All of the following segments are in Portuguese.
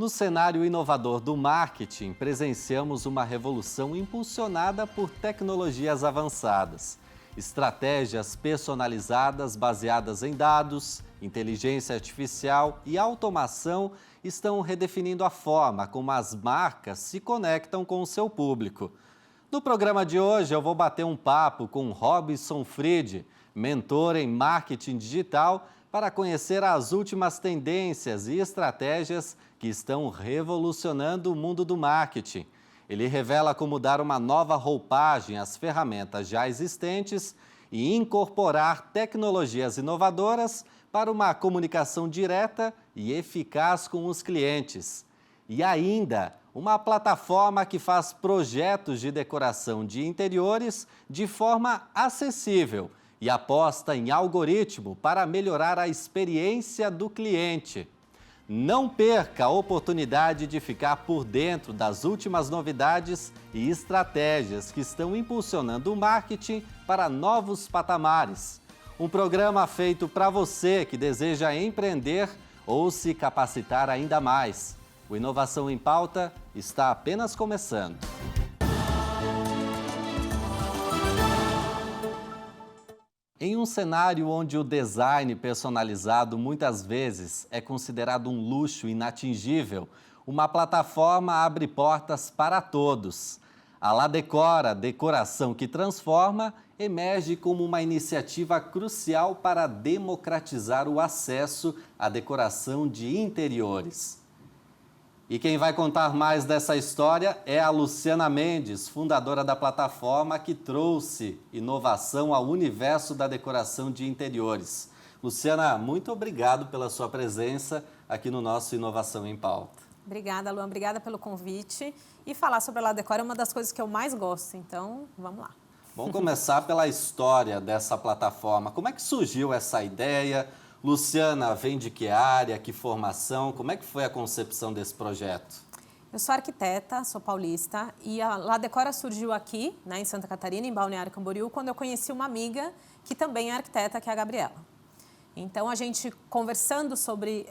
No cenário inovador do marketing, presenciamos uma revolução impulsionada por tecnologias avançadas. Estratégias personalizadas baseadas em dados, inteligência artificial e automação estão redefinindo a forma como as marcas se conectam com o seu público. No programa de hoje, eu vou bater um papo com Robson Fried, mentor em marketing digital, para conhecer as últimas tendências e estratégias que estão revolucionando o mundo do marketing. Ele revela como dar uma nova roupagem às ferramentas já existentes e incorporar tecnologias inovadoras para uma comunicação direta e eficaz com os clientes. E ainda, uma plataforma que faz projetos de decoração de interiores de forma acessível e aposta em algoritmo para melhorar a experiência do cliente. Não perca a oportunidade de ficar por dentro das últimas novidades e estratégias que estão impulsionando o marketing para novos patamares. Um programa feito para você que deseja empreender ou se capacitar ainda mais. O Inovação em Pauta está apenas começando. Em um cenário onde o design personalizado muitas vezes é considerado um luxo inatingível, uma plataforma abre portas para todos. A Ladecora, decoração que transforma, emerge como uma iniciativa crucial para democratizar o acesso à decoração de interiores. E quem vai contar mais dessa história é a Luciana Mendes, fundadora da plataforma que trouxe inovação ao universo da decoração de interiores. Luciana, muito obrigado pela sua presença aqui no nosso Inovação em Pauta. Obrigada, Luan. Obrigada pelo convite. E falar sobre a Ladecora é uma das coisas que eu mais gosto, então vamos lá. Vamos começar pela história dessa plataforma. Como é que surgiu essa ideia? Luciana, vem de que área, que formação? Como é que foi a concepção desse projeto? Eu sou arquiteta, sou paulista e a Ladecora surgiu aqui, em Santa Catarina, em Balneário Camboriú, quando eu conheci uma amiga que também é arquiteta, que é a Gabriela. Então, a gente conversando sobre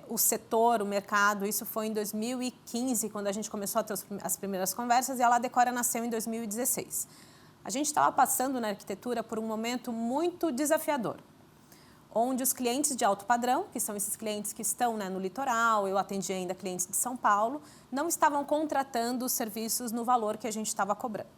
o setor, o mercado, isso foi em 2015, quando a gente começou a ter as primeiras conversas, e a Ladecora nasceu em 2016. A gente estava passando na arquitetura por um momento muito desafiador, onde os clientes de alto padrão, que são esses clientes que estão no litoral, eu atendi ainda clientes de São Paulo, não estavam contratando os serviços no valor que a gente estava cobrando.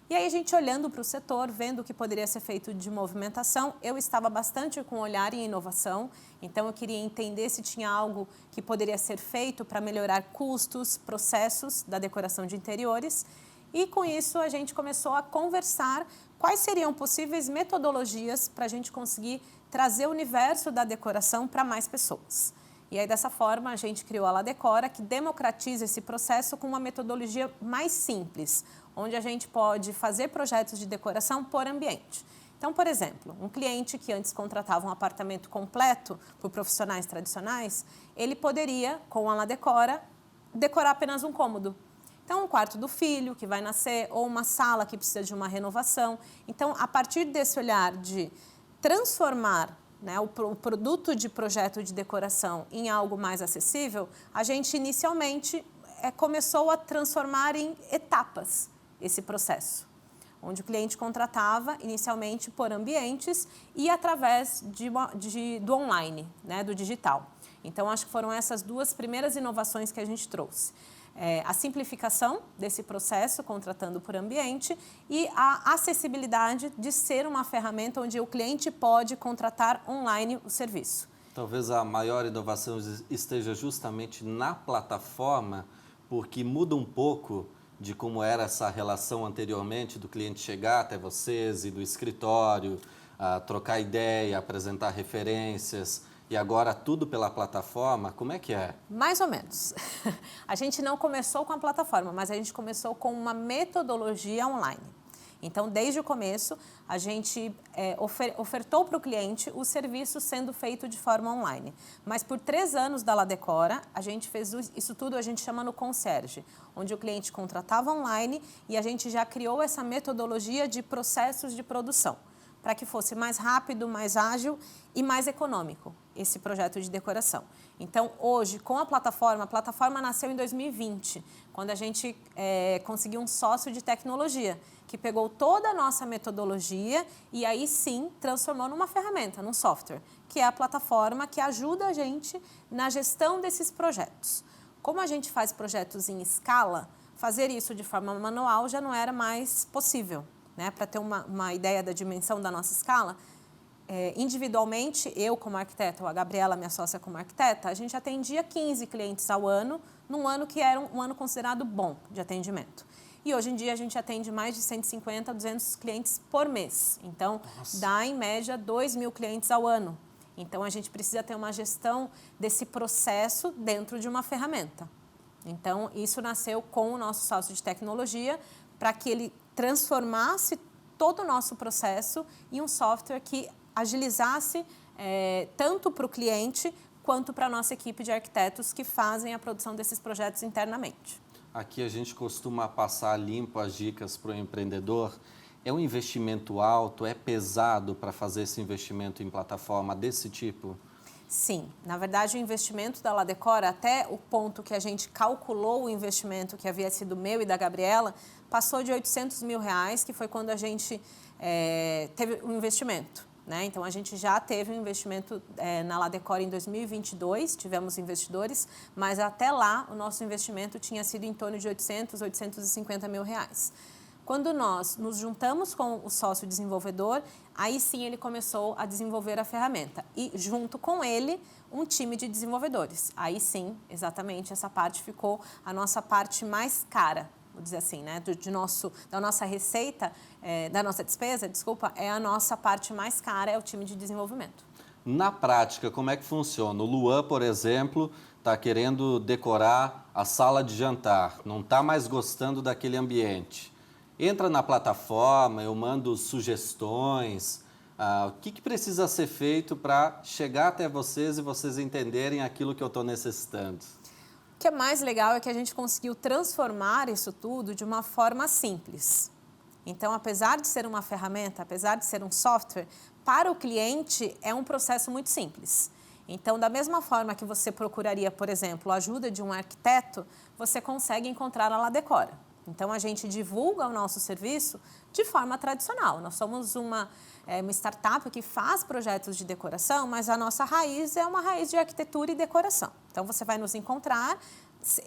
E aí a gente olhando para o setor, vendo o que poderia ser feito de movimentação, eu estava bastante com olhar em inovação, então eu queria entender se tinha algo que poderia ser feito para melhorar custos, processos da decoração de interiores. E com isso a gente começou a conversar quais seriam possíveis metodologias para a gente conseguir trazer o universo da decoração para mais pessoas. E aí, dessa forma, a gente criou a Ladecora, que democratiza esse processo com uma metodologia mais simples, onde a gente pode fazer projetos de decoração por ambiente. Então, por exemplo, um cliente que antes contratava um apartamento completo por profissionais tradicionais, ele poderia, com a Ladecora, decorar apenas um cômodo. Então, um quarto do filho que vai nascer, ou uma sala que precisa de uma renovação. Então, a partir desse olhar de transformar o produto de projeto de decoração em algo mais acessível, a gente inicialmente começou a transformar em etapas esse processo, onde o cliente contratava inicialmente por ambientes e através do online, do digital. Então, acho que foram essas duas primeiras inovações que a gente trouxe. A simplificação desse processo, contratando por ambiente, e a acessibilidade de ser uma ferramenta onde o cliente pode contratar online o serviço. Talvez a maior inovação esteja justamente na plataforma, porque muda um pouco de como era essa relação anteriormente do cliente chegar até vocês e do escritório, trocar ideia, apresentar referências. E agora tudo pela plataforma, como é que é? Mais ou menos. A gente não começou com a plataforma, mas a gente começou com uma metodologia online. Então, desde o começo, a gente ofertou para o cliente o serviço sendo feito de forma online. Mas por 3 anos da Ladecora, a gente fez isso tudo, a gente chama no concierge, onde o cliente contratava online e a gente já criou essa metodologia de processos de produção. para que fosse mais rápido, mais ágil e mais econômico esse projeto de decoração. Então, hoje, com a plataforma nasceu em 2020, quando a gente conseguiu um sócio de tecnologia, que pegou toda a nossa metodologia e aí sim transformou numa ferramenta, num software, que é a plataforma que ajuda a gente na gestão desses projetos. Como a gente faz projetos em escala, fazer isso de forma manual já não era mais possível, né? Para ter uma ideia da dimensão da nossa escala, individualmente, eu como arquiteta, ou a Gabriela, minha sócia como arquiteta, a gente atendia 15 clientes ao ano, num ano que era um ano considerado bom de atendimento. E hoje em dia a gente atende mais de 150, 200 clientes por mês. Então, dá em média 2.000 clientes ao ano. Então, a gente precisa ter uma gestão desse processo dentro de uma ferramenta. Então, isso nasceu com o nosso sócio de tecnologia para que ele transformasse todo o nosso processo em um software que agilizasse tanto para o cliente quanto para a nossa equipe de arquitetos que fazem a produção desses projetos internamente. Aqui a gente costuma passar limpo as dicas para o empreendedor. É um investimento alto? É pesado para fazer esse investimento em plataforma desse tipo? Sim, na verdade o investimento da Ladecora, até o ponto que a gente calculou o investimento que havia sido meu e da Gabriela, passou de R$800 mil, que foi quando a gente teve um investimento. Né? Então, a gente já teve um investimento na Ladecora em 2022, tivemos investidores, mas até lá o nosso investimento tinha sido em torno de R$800, R$850 mil. Quando nós nos juntamos com o sócio desenvolvedor, aí sim ele começou a desenvolver a ferramenta. E junto com ele, um time de desenvolvedores. Aí sim, exatamente, essa parte ficou a nossa parte mais cara, vou dizer assim, né? Da nossa receita, da nossa despesa, desculpa, é a nossa parte mais cara, é o time de desenvolvimento. Na prática, como é que funciona? O Luan, por exemplo, está querendo decorar a sala de jantar, não está mais gostando daquele ambiente. Entra na plataforma, eu mando sugestões. O que precisa ser feito para chegar até vocês e vocês entenderem aquilo que eu estou necessitando? O que é mais legal é que a gente conseguiu transformar isso tudo de uma forma simples. Então, apesar de ser uma ferramenta, apesar de ser um software, para o cliente é um processo muito simples. Então, da mesma forma que você procuraria, por exemplo, a ajuda de um arquiteto, você consegue encontrar a Ladecora. Então, a gente divulga o nosso serviço de forma tradicional. Nós somos uma startup que faz projetos de decoração, mas a nossa raiz é uma raiz de arquitetura e decoração. Então, você vai nos encontrar,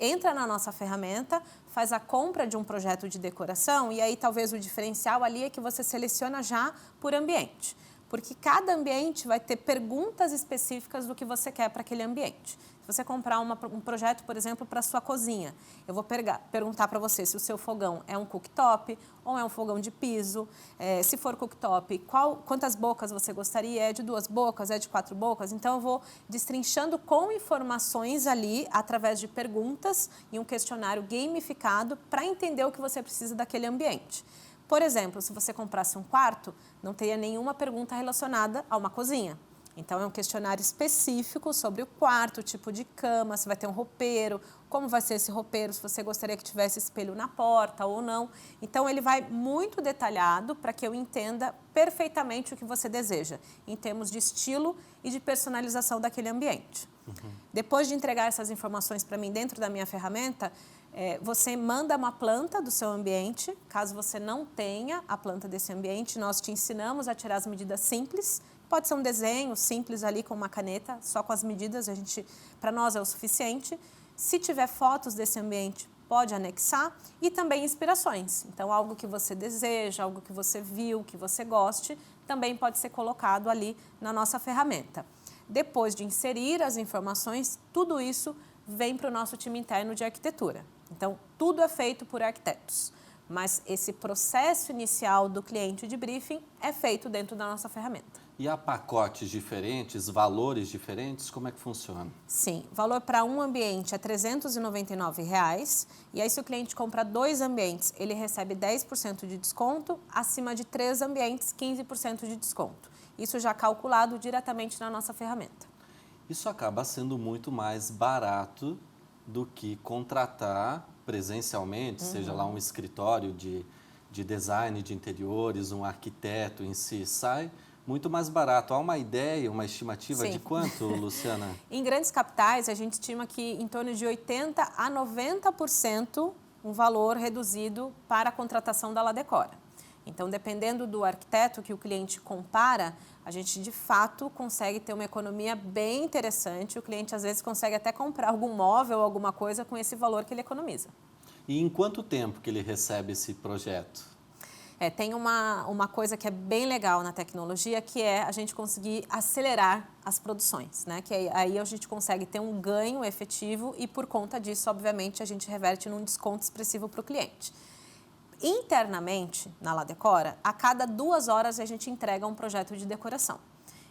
entra na nossa ferramenta, faz a compra de um projeto de decoração e aí talvez o diferencial ali é que você seleciona já por ambiente. Porque cada ambiente vai ter perguntas específicas do que você quer para aquele ambiente. Se você comprar um projeto, por exemplo, para a sua cozinha, eu vou perguntar para você se o seu fogão é um cooktop ou é um fogão de piso. Se for cooktop, quantas bocas você gostaria? É de 2 bocas? É de 4 bocas? Então, eu vou destrinchando com informações ali, através de perguntas e um questionário gamificado para entender o que você precisa daquele ambiente. Por exemplo, se você comprasse um quarto, não teria nenhuma pergunta relacionada a uma cozinha. Então, é um questionário específico sobre o quarto, o tipo de cama, se vai ter um roupeiro, como vai ser esse roupeiro, se você gostaria que tivesse espelho na porta ou não. Então, ele vai muito detalhado para que eu entenda perfeitamente o que você deseja, em termos de estilo e de personalização daquele ambiente. Depois de entregar essas informações para mim dentro da minha ferramenta, você manda uma planta do seu ambiente. Caso você não tenha a planta desse ambiente, nós te ensinamos a tirar as medidas simples. Pode ser um desenho simples ali com uma caneta, só com as medidas, para nós é o suficiente. Se tiver fotos desse ambiente, pode anexar e também inspirações. Então, algo que você deseja, algo que você viu, que você goste, também pode ser colocado ali na nossa ferramenta. Depois de inserir as informações, tudo isso vem para o nosso time interno de arquitetura. Então, tudo é feito por arquitetos, mas esse processo inicial do cliente de briefing é feito dentro da nossa ferramenta. E há pacotes diferentes, valores diferentes? Como é que funciona? Sim, o valor para um ambiente é R$ 399, e aí se o cliente compra 2 ambientes, ele recebe 10% de desconto, acima de 3 ambientes, 15% de desconto. Isso já calculado diretamente na nossa ferramenta. Isso acaba sendo muito mais barato do que contratar presencialmente, seja lá um escritório de de design de interiores, um arquiteto em si, sai muito mais barato. Há uma ideia, uma estimativa de quanto, Luciana? Em grandes capitais, a gente estima que em torno de 80% a 90% um valor reduzido para a contratação da La Decora. Então, dependendo do arquiteto que o cliente compara, a gente, de fato, consegue ter uma economia bem interessante. O cliente, às vezes, consegue até comprar algum móvel, alguma coisa com esse valor que ele economiza. E em quanto tempo que ele recebe esse projeto? Tem uma coisa que é bem legal na tecnologia, que é a gente conseguir acelerar as produções, né? Que aí a gente consegue ter um ganho efetivo e, por conta disso, obviamente, a gente reverte num desconto expressivo para o cliente. Internamente, na La Decora, a cada 2 horas a gente entrega um projeto de decoração.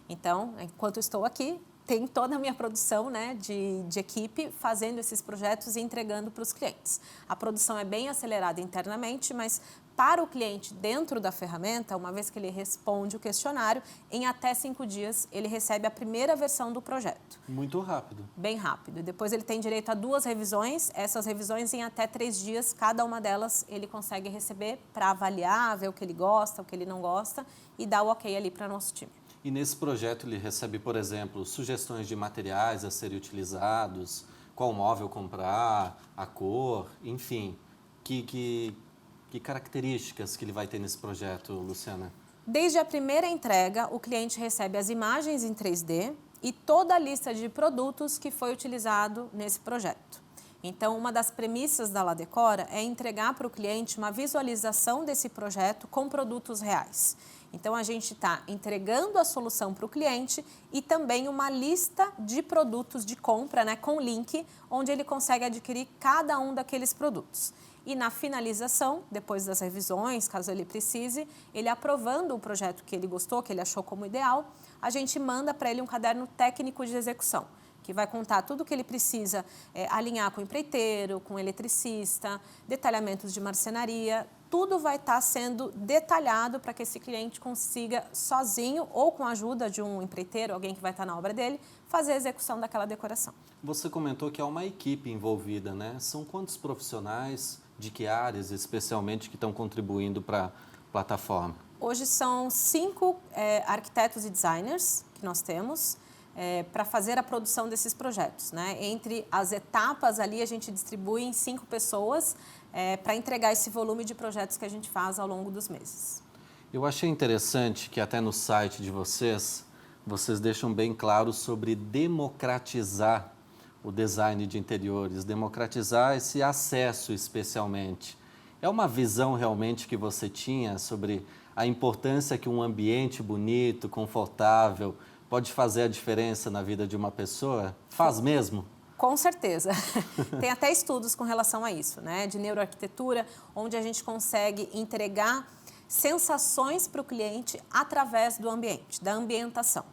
Então, enquanto eu estou aqui, tem toda a minha produção, né, de equipe fazendo esses projetos e entregando para os clientes. A produção é bem acelerada internamente, mas para o cliente dentro da ferramenta, uma vez que ele responde o questionário, em até 5 dias ele recebe a primeira versão do projeto. Muito rápido. Bem rápido. E depois ele tem direito a 2 revisões. Essas revisões, em até 3 dias, cada uma delas ele consegue receber para avaliar, ver o que ele gosta, o que ele não gosta e dar o ok ali para o nosso time. E nesse projeto ele recebe, por exemplo, sugestões de materiais a serem utilizados, qual móvel comprar, a cor, enfim. Que características que ele vai ter nesse projeto, Luciana? Desde a primeira entrega, o cliente recebe as imagens em 3D e toda a lista de produtos que foi utilizado nesse projeto. Então, uma das premissas da La Decora é entregar para o cliente uma visualização desse projeto com produtos reais. Então, a gente está entregando a solução para o cliente e também uma lista de produtos de compra, né, com link, onde ele consegue adquirir cada um daqueles produtos. E na finalização, depois das revisões, caso ele precise, ele aprovando o projeto que ele gostou, que ele achou como ideal, a gente manda para ele um caderno técnico de execução, que vai contar tudo o que ele precisa alinhar com o empreiteiro, com o eletricista, detalhamentos de marcenaria. Tudo vai estar sendo detalhado para que esse cliente consiga sozinho ou com a ajuda de um empreiteiro, alguém que vai estar na obra dele, fazer a execução daquela decoração. Você comentou que há uma equipe envolvida, né? São quantos profissionais, de que áreas especialmente que estão contribuindo para a plataforma? Hoje são 5 arquitetos e designers que nós temos para fazer a produção desses projetos, né? Entre as etapas ali a gente distribui em 5 pessoas para entregar esse volume de projetos que a gente faz ao longo dos meses. Eu achei interessante que até no site de vocês deixam bem claro sobre democratizar o design de interiores, democratizar esse acesso especialmente. É uma visão realmente que você tinha sobre a importância que um ambiente bonito, confortável, pode fazer a diferença na vida de uma pessoa? Faz mesmo? Com certeza. Tem até estudos com relação a isso, né? De neuroarquitetura, onde a gente consegue entregar sensações para o cliente através do ambiente, da ambientação.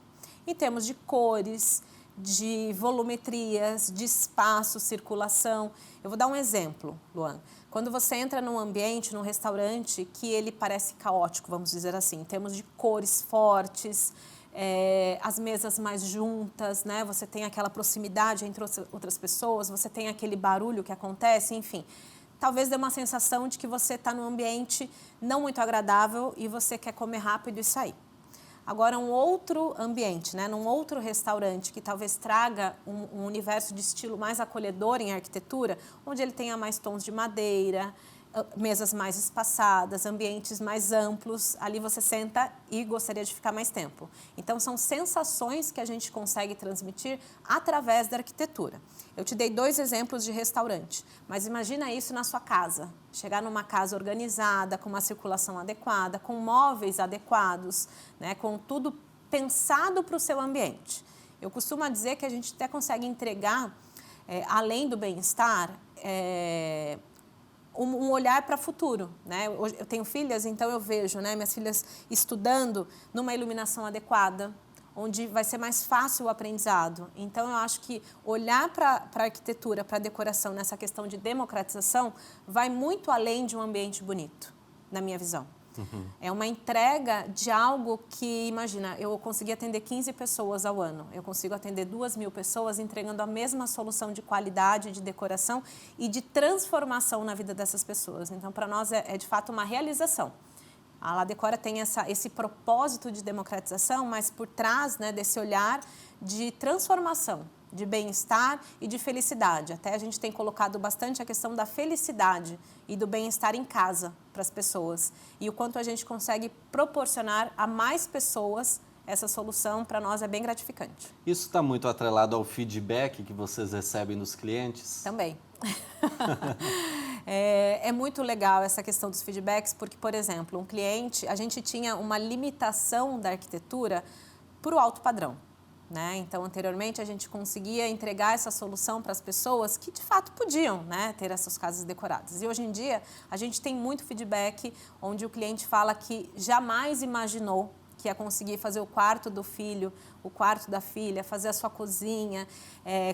Em termos de cores, de volumetrias, de espaço, circulação. Eu vou dar um exemplo, Luan. Quando você entra num ambiente, num restaurante, que ele parece caótico, vamos dizer assim, em termos de cores fortes, as mesas mais juntas, né? Você tem aquela proximidade entre outras pessoas, você tem aquele barulho que acontece, enfim. Talvez dê uma sensação de que você está num ambiente não muito agradável e você quer comer rápido e sair. Agora, um outro ambiente, né? Num outro restaurante que talvez traga um universo de estilo mais acolhedor em arquitetura, onde ele tenha mais tons de madeira, mesas mais espaçadas, ambientes mais amplos, ali você senta e gostaria de ficar mais tempo. Então, são sensações que a gente consegue transmitir através da arquitetura. Eu te dei 2 exemplos de restaurante, mas imagina isso na sua casa. Chegar numa casa organizada, com uma circulação adequada, com móveis adequados, né, com tudo pensado para o seu ambiente. Eu costumo dizer que a gente até consegue entregar, além do bem-estar, um olhar para o futuro, né? Eu tenho filhas, então eu vejo, né, minhas filhas estudando numa iluminação adequada, onde vai ser mais fácil o aprendizado. Então, eu acho que olhar para a arquitetura, para a decoração, nessa questão de democratização, vai muito além de um ambiente bonito, na minha visão. É uma entrega de algo que, imagina, eu consegui atender 15 pessoas ao ano. Eu consigo atender 2.000 pessoas entregando a mesma solução de qualidade, de decoração e de transformação na vida dessas pessoas. Então, para nós, é de fato uma realização. A La Decora tem esse propósito de democratização, mas por trás, né, desse olhar de transformação, de bem-estar e de felicidade. Até a gente tem colocado bastante a questão da felicidade e do bem-estar em casa para as pessoas. E o quanto a gente consegue proporcionar a mais pessoas essa solução, para nós é bem gratificante. Isso está muito atrelado ao feedback que vocês recebem dos clientes? Também. É muito legal essa questão dos feedbacks, porque, por exemplo, um cliente, a gente tinha uma limitação da arquitetura para o alto padrão, né? Então, anteriormente, a gente conseguia entregar essa solução para as pessoas que, de fato, podiam, né, ter essas casas decoradas. E, hoje em dia, a gente tem muito feedback onde o cliente fala que jamais imaginou que ia conseguir fazer o quarto do filho, o quarto da filha, fazer a sua cozinha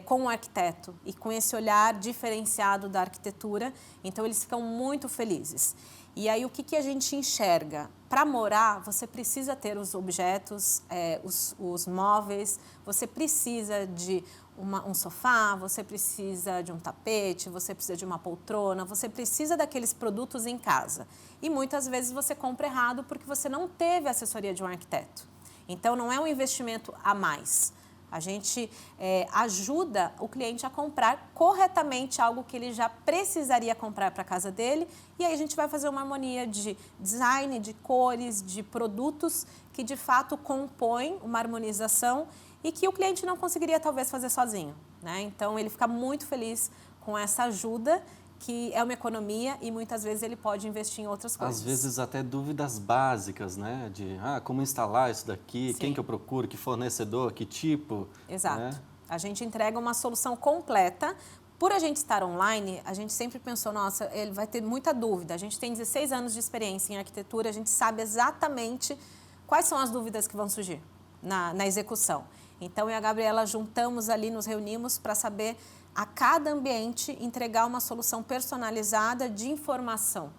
com um arquiteto e com esse olhar diferenciado da arquitetura. Então, eles ficam muito felizes. E aí, o que a gente enxerga? Para morar, você precisa ter os objetos, os móveis, você precisa de um sofá, você precisa de um tapete, você precisa de uma poltrona, você precisa daqueles produtos em casa. E muitas vezes você compra errado porque você não teve a assessoria de um arquiteto. Então, não é um investimento a mais. A gente ajuda o cliente a comprar corretamente algo que ele já precisaria comprar para a casa dele, e aí a gente vai fazer uma harmonia de design, de cores, de produtos que de fato compõem uma harmonização e que o cliente não conseguiria talvez fazer sozinho, né? Então ele fica muito feliz com essa ajuda, que é uma economia e muitas vezes ele pode investir em outras coisas. Às vezes até dúvidas básicas, né? De como instalar isso daqui, Sim. Quem que eu procuro, que fornecedor, que tipo. Exato. Né? A gente entrega uma solução completa. Por a gente estar online, a gente sempre pensou, nossa, ele vai ter muita dúvida. A gente tem 16 anos de experiência em arquitetura, a gente sabe exatamente quais são as dúvidas que vão surgir na execução. Então, eu e a Gabriela juntamos ali, nos reunimos para saber a cada ambiente entregar uma solução personalizada de informação.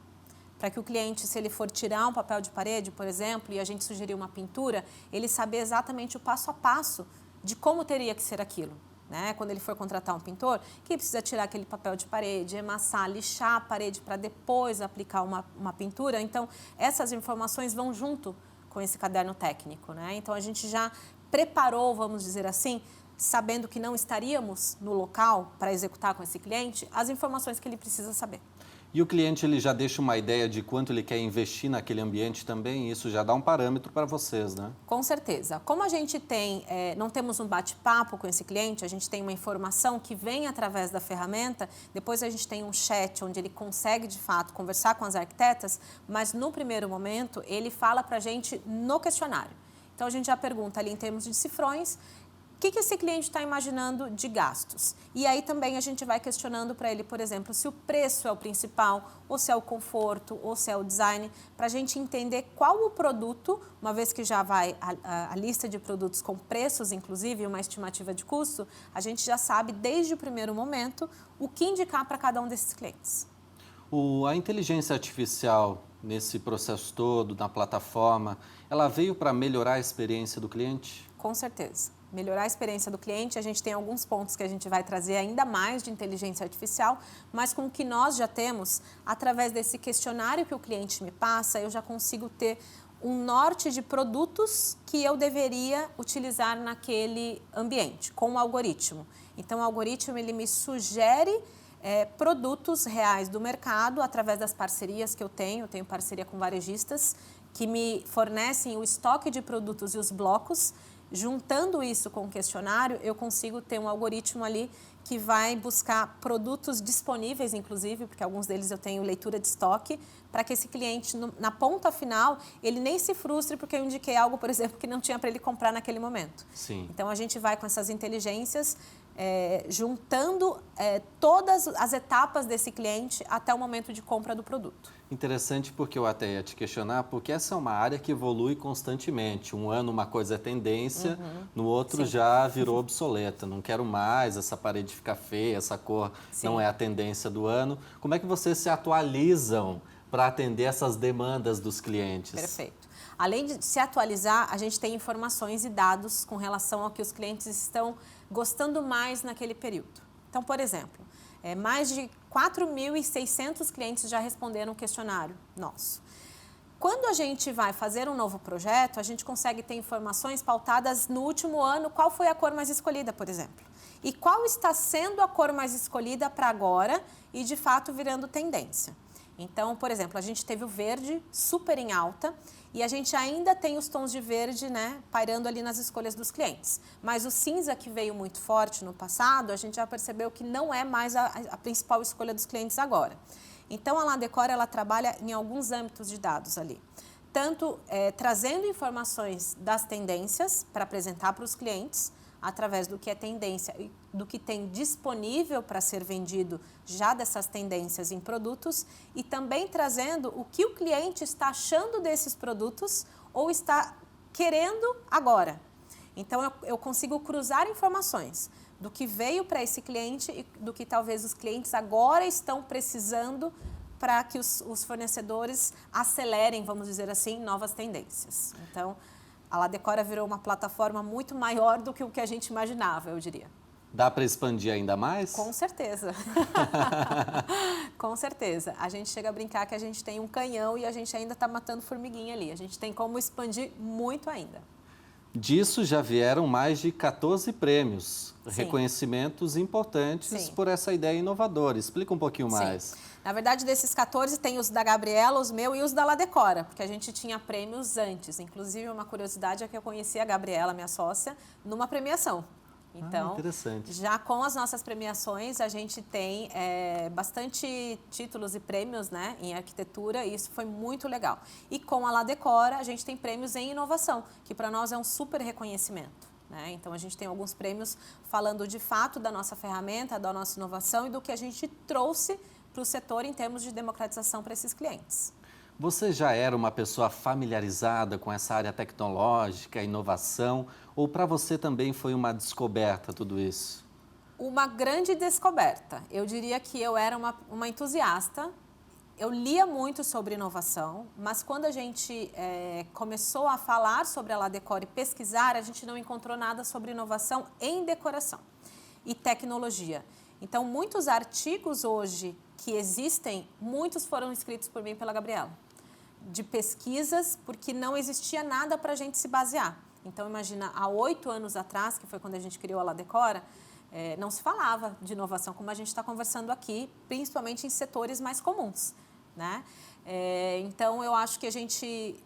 Para que o cliente, se ele for tirar um papel de parede, por exemplo, e a gente sugerir uma pintura, ele saber exatamente o passo a passo de como teria que ser aquilo. Né? Quando ele for contratar um pintor, que precisa tirar aquele papel de parede, emassar, lixar a parede para depois aplicar uma pintura. Então, essas informações vão junto com esse caderno técnico. Né? Então, a gente já preparou, vamos dizer assim, sabendo que não estaríamos no local para executar com esse cliente, as informações que ele precisa saber. E o cliente ele já deixa uma ideia de quanto ele quer investir naquele ambiente também, isso já dá um parâmetro para vocês, né? Com certeza. Como a gente não temos um bate-papo com esse cliente, a gente tem uma informação que vem através da ferramenta, depois a gente tem um chat onde ele consegue, de fato, conversar com as arquitetas, mas no primeiro momento ele fala para a gente no questionário. Então, a gente já pergunta ali em termos de cifrões, o que esse cliente está imaginando de gastos? E aí também a gente vai questionando para ele, por exemplo, se o preço é o principal, ou se é o conforto, ou se é o design, para a gente entender qual o produto, uma vez que já vai a lista de produtos com preços, inclusive, uma estimativa de custo, a gente já sabe desde o primeiro momento o que indicar para cada um desses clientes. A inteligência artificial nesse processo todo, na plataforma, ela veio para melhorar a experiência do cliente? Com certeza. Melhorar a experiência do cliente, a gente tem alguns pontos que a gente vai trazer ainda mais de inteligência artificial, mas com o que nós já temos, através desse questionário que o cliente me passa, eu já consigo ter um norte de produtos que eu deveria utilizar naquele ambiente, com o algoritmo. Então, o algoritmo ele me sugere produtos reais do mercado através das parcerias que eu tenho parceria com varejistas que me fornecem o estoque de produtos e os blocos. Juntando isso com o questionário, eu consigo ter um algoritmo ali que vai buscar produtos disponíveis, inclusive, porque alguns deles eu tenho leitura de estoque, para que esse cliente, na ponta final, ele nem se frustre porque eu indiquei algo, por exemplo, que não tinha para ele comprar naquele momento. Sim. Então, a gente vai com essas inteligências juntando todas as etapas desse cliente até o momento de compra do produto. Interessante, porque eu até ia te questionar, porque essa é uma área que evolui constantemente. Um ano uma coisa é tendência, no outro Sim. já virou obsoleta. Não quero mais, essa parede fica feia, essa cor Sim. não é a tendência do ano. Como é que vocês se atualizam para atender essas demandas dos clientes. Perfeito. Além de se atualizar, a gente tem informações e dados com relação ao que os clientes estão gostando mais naquele período. Então, por exemplo, mais de 4.600 clientes já responderam o questionário nosso. Quando a gente vai fazer um novo projeto, a gente consegue ter informações pautadas no último ano, qual foi a cor mais escolhida, por exemplo. E qual está sendo a cor mais escolhida para agora e, de fato, virando tendência. Então, por exemplo, a gente teve o verde super em alta e a gente ainda tem os tons de verde, né, pairando ali nas escolhas dos clientes. Mas o cinza, que veio muito forte no passado, a gente já percebeu que não é mais a principal escolha dos clientes agora. Então, a Ladecor, ela trabalha em alguns âmbitos de dados ali. Tanto trazendo informações das tendências para apresentar para os clientes, através do que é tendência e do que tem disponível para ser vendido já dessas tendências em produtos e também trazendo o que o cliente está achando desses produtos ou está querendo agora. Então, eu consigo cruzar informações do que veio para esse cliente e do que talvez os clientes agora estão precisando para que os fornecedores acelerem, vamos dizer assim, novas tendências. Então, a Ladecor virou uma plataforma muito maior do que o que a gente imaginava, eu diria. Dá para expandir ainda mais? Com certeza. Com certeza. A gente chega a brincar que a gente tem um canhão e a gente ainda está matando formiguinha ali. A gente tem como expandir muito ainda. Disso já vieram mais de 14 prêmios, Sim. Reconhecimentos importantes Sim. por essa ideia inovadora. Explica um pouquinho mais. Sim. Na verdade, desses 14, tem os da Gabriela, os meus e os da Ladecor, porque a gente tinha prêmios antes. Inclusive, uma curiosidade é que eu conheci a Gabriela, minha sócia, numa premiação. Então, interessante. Já com as nossas premiações, a gente tem bastante títulos e prêmios, né, em arquitetura, e isso foi muito legal. E com a Ladecor, a gente tem prêmios em inovação, que para nós é um super reconhecimento. Né? Então, a gente tem alguns prêmios falando de fato da nossa ferramenta, da nossa inovação e do que a gente trouxe para o setor em termos de democratização para esses clientes. Você já era uma pessoa familiarizada com essa área tecnológica, inovação, ou para você também foi uma descoberta tudo isso? Uma grande descoberta. Eu diria que eu era uma entusiasta. Eu lia muito sobre inovação, mas quando a gente começou a falar sobre a Ladecor e pesquisar, a gente não encontrou nada sobre inovação em decoração e tecnologia. Então, muitos artigos hoje que existem, muitos foram escritos por mim e pela Gabriela, de pesquisas, porque não existia nada para a gente se basear. Então, imagina, há 8 anos atrás, que foi quando a gente criou a Ladecor, não se falava de inovação como a gente está conversando aqui, principalmente em setores mais comuns. Né? Então, eu acho que a gente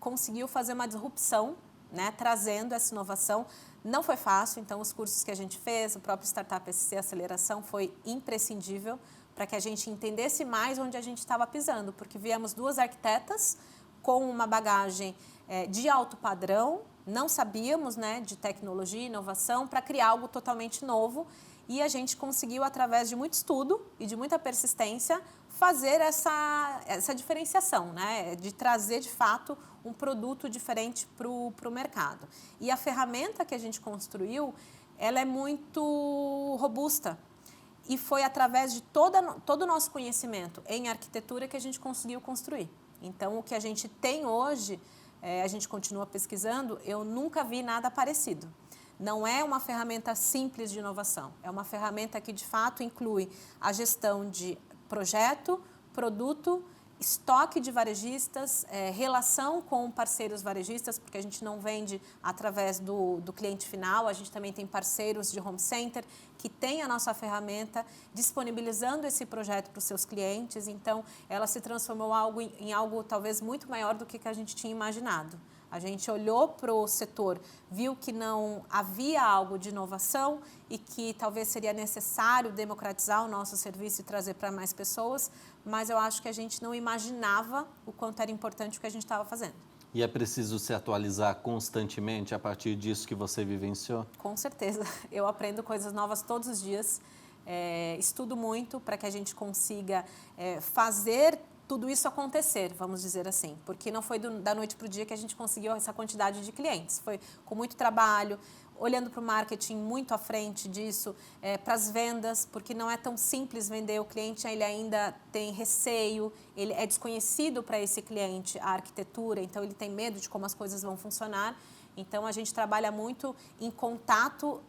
conseguiu fazer uma disrupção, né, trazendo essa inovação. Não foi fácil, então os cursos que a gente fez, o próprio Startup SC Aceleração foi imprescindível para que a gente entendesse mais onde a gente estava pisando, porque viemos 2 arquitetas com uma bagagem de alto padrão, não sabíamos, né, de tecnologia e inovação para criar algo totalmente novo e a gente conseguiu, através de muito estudo e de muita persistência, fazer essa diferenciação, né, de trazer, de fato, um produto diferente para o mercado. E a ferramenta que a gente construiu, ela é muito robusta. E foi através de todo o nosso conhecimento em arquitetura que a gente conseguiu construir. Então, o que a gente tem hoje, a gente continua pesquisando, eu nunca vi nada parecido. Não é uma ferramenta simples de inovação, é uma ferramenta que, de fato, inclui a gestão de projeto, produto, estoque de varejistas, relação com parceiros varejistas, porque a gente não vende através do cliente final, a gente também tem parceiros de home center que têm a nossa ferramenta disponibilizando esse projeto para os seus clientes, então ela se transformou em algo talvez muito maior do que a gente tinha imaginado. A gente olhou para o setor, viu que não havia algo de inovação e que talvez seria necessário democratizar o nosso serviço e trazer para mais pessoas, mas eu acho que a gente não imaginava o quanto era importante o que a gente estava fazendo. E é preciso se atualizar constantemente a partir disso que você vivenciou? Com certeza. Eu aprendo coisas novas todos os dias, estudo muito para que a gente consiga fazer tudo isso acontecer, vamos dizer assim, porque não foi da noite para o dia que a gente conseguiu essa quantidade de clientes, foi com muito trabalho, olhando para o marketing muito à frente disso, para as vendas, porque não é tão simples vender, o cliente ele ainda tem receio, ele é desconhecido para esse cliente a arquitetura, então ele tem medo de como as coisas vão funcionar. Então, a gente trabalha muito em contato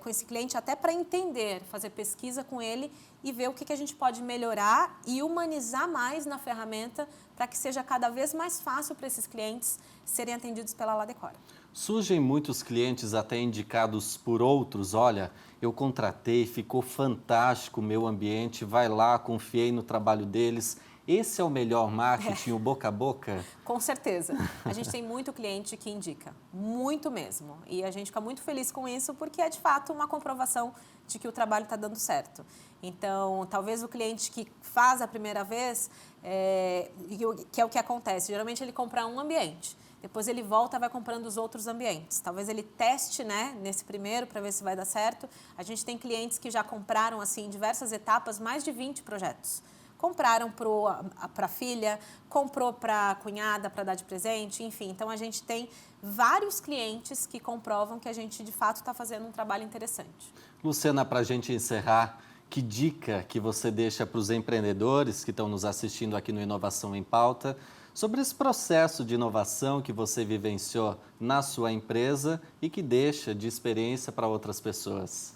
com esse cliente, até para entender, fazer pesquisa com ele e ver o que a gente pode melhorar e humanizar mais na ferramenta para que seja cada vez mais fácil para esses clientes serem atendidos pela Ladecora. Surgem muitos clientes até indicados por outros, olha, eu contratei, ficou fantástico o meu ambiente, vai lá, confiei no trabalho deles. Esse é o melhor marketing, o boca a boca? Com certeza. A gente tem muito cliente que indica, muito mesmo. E a gente fica muito feliz com isso porque é, de fato, uma comprovação de que o trabalho está dando certo. Então, talvez o cliente que faz a primeira vez, que é o que acontece, geralmente ele compra um ambiente. Depois ele volta e vai comprando os outros ambientes. Talvez ele teste, né, nesse primeiro para ver se vai dar certo. A gente tem clientes que já compraram, assim, em diversas etapas, mais de 20 projetos. Compraram para a filha, comprou para a cunhada para dar de presente, enfim. Então, a gente tem vários clientes que comprovam que a gente, de fato, está fazendo um trabalho interessante. Luciana, para a gente encerrar, que dica que você deixa para os empreendedores que estão nos assistindo aqui no Inovação em Pauta sobre esse processo de inovação que você vivenciou na sua empresa e que deixa de experiência para outras pessoas?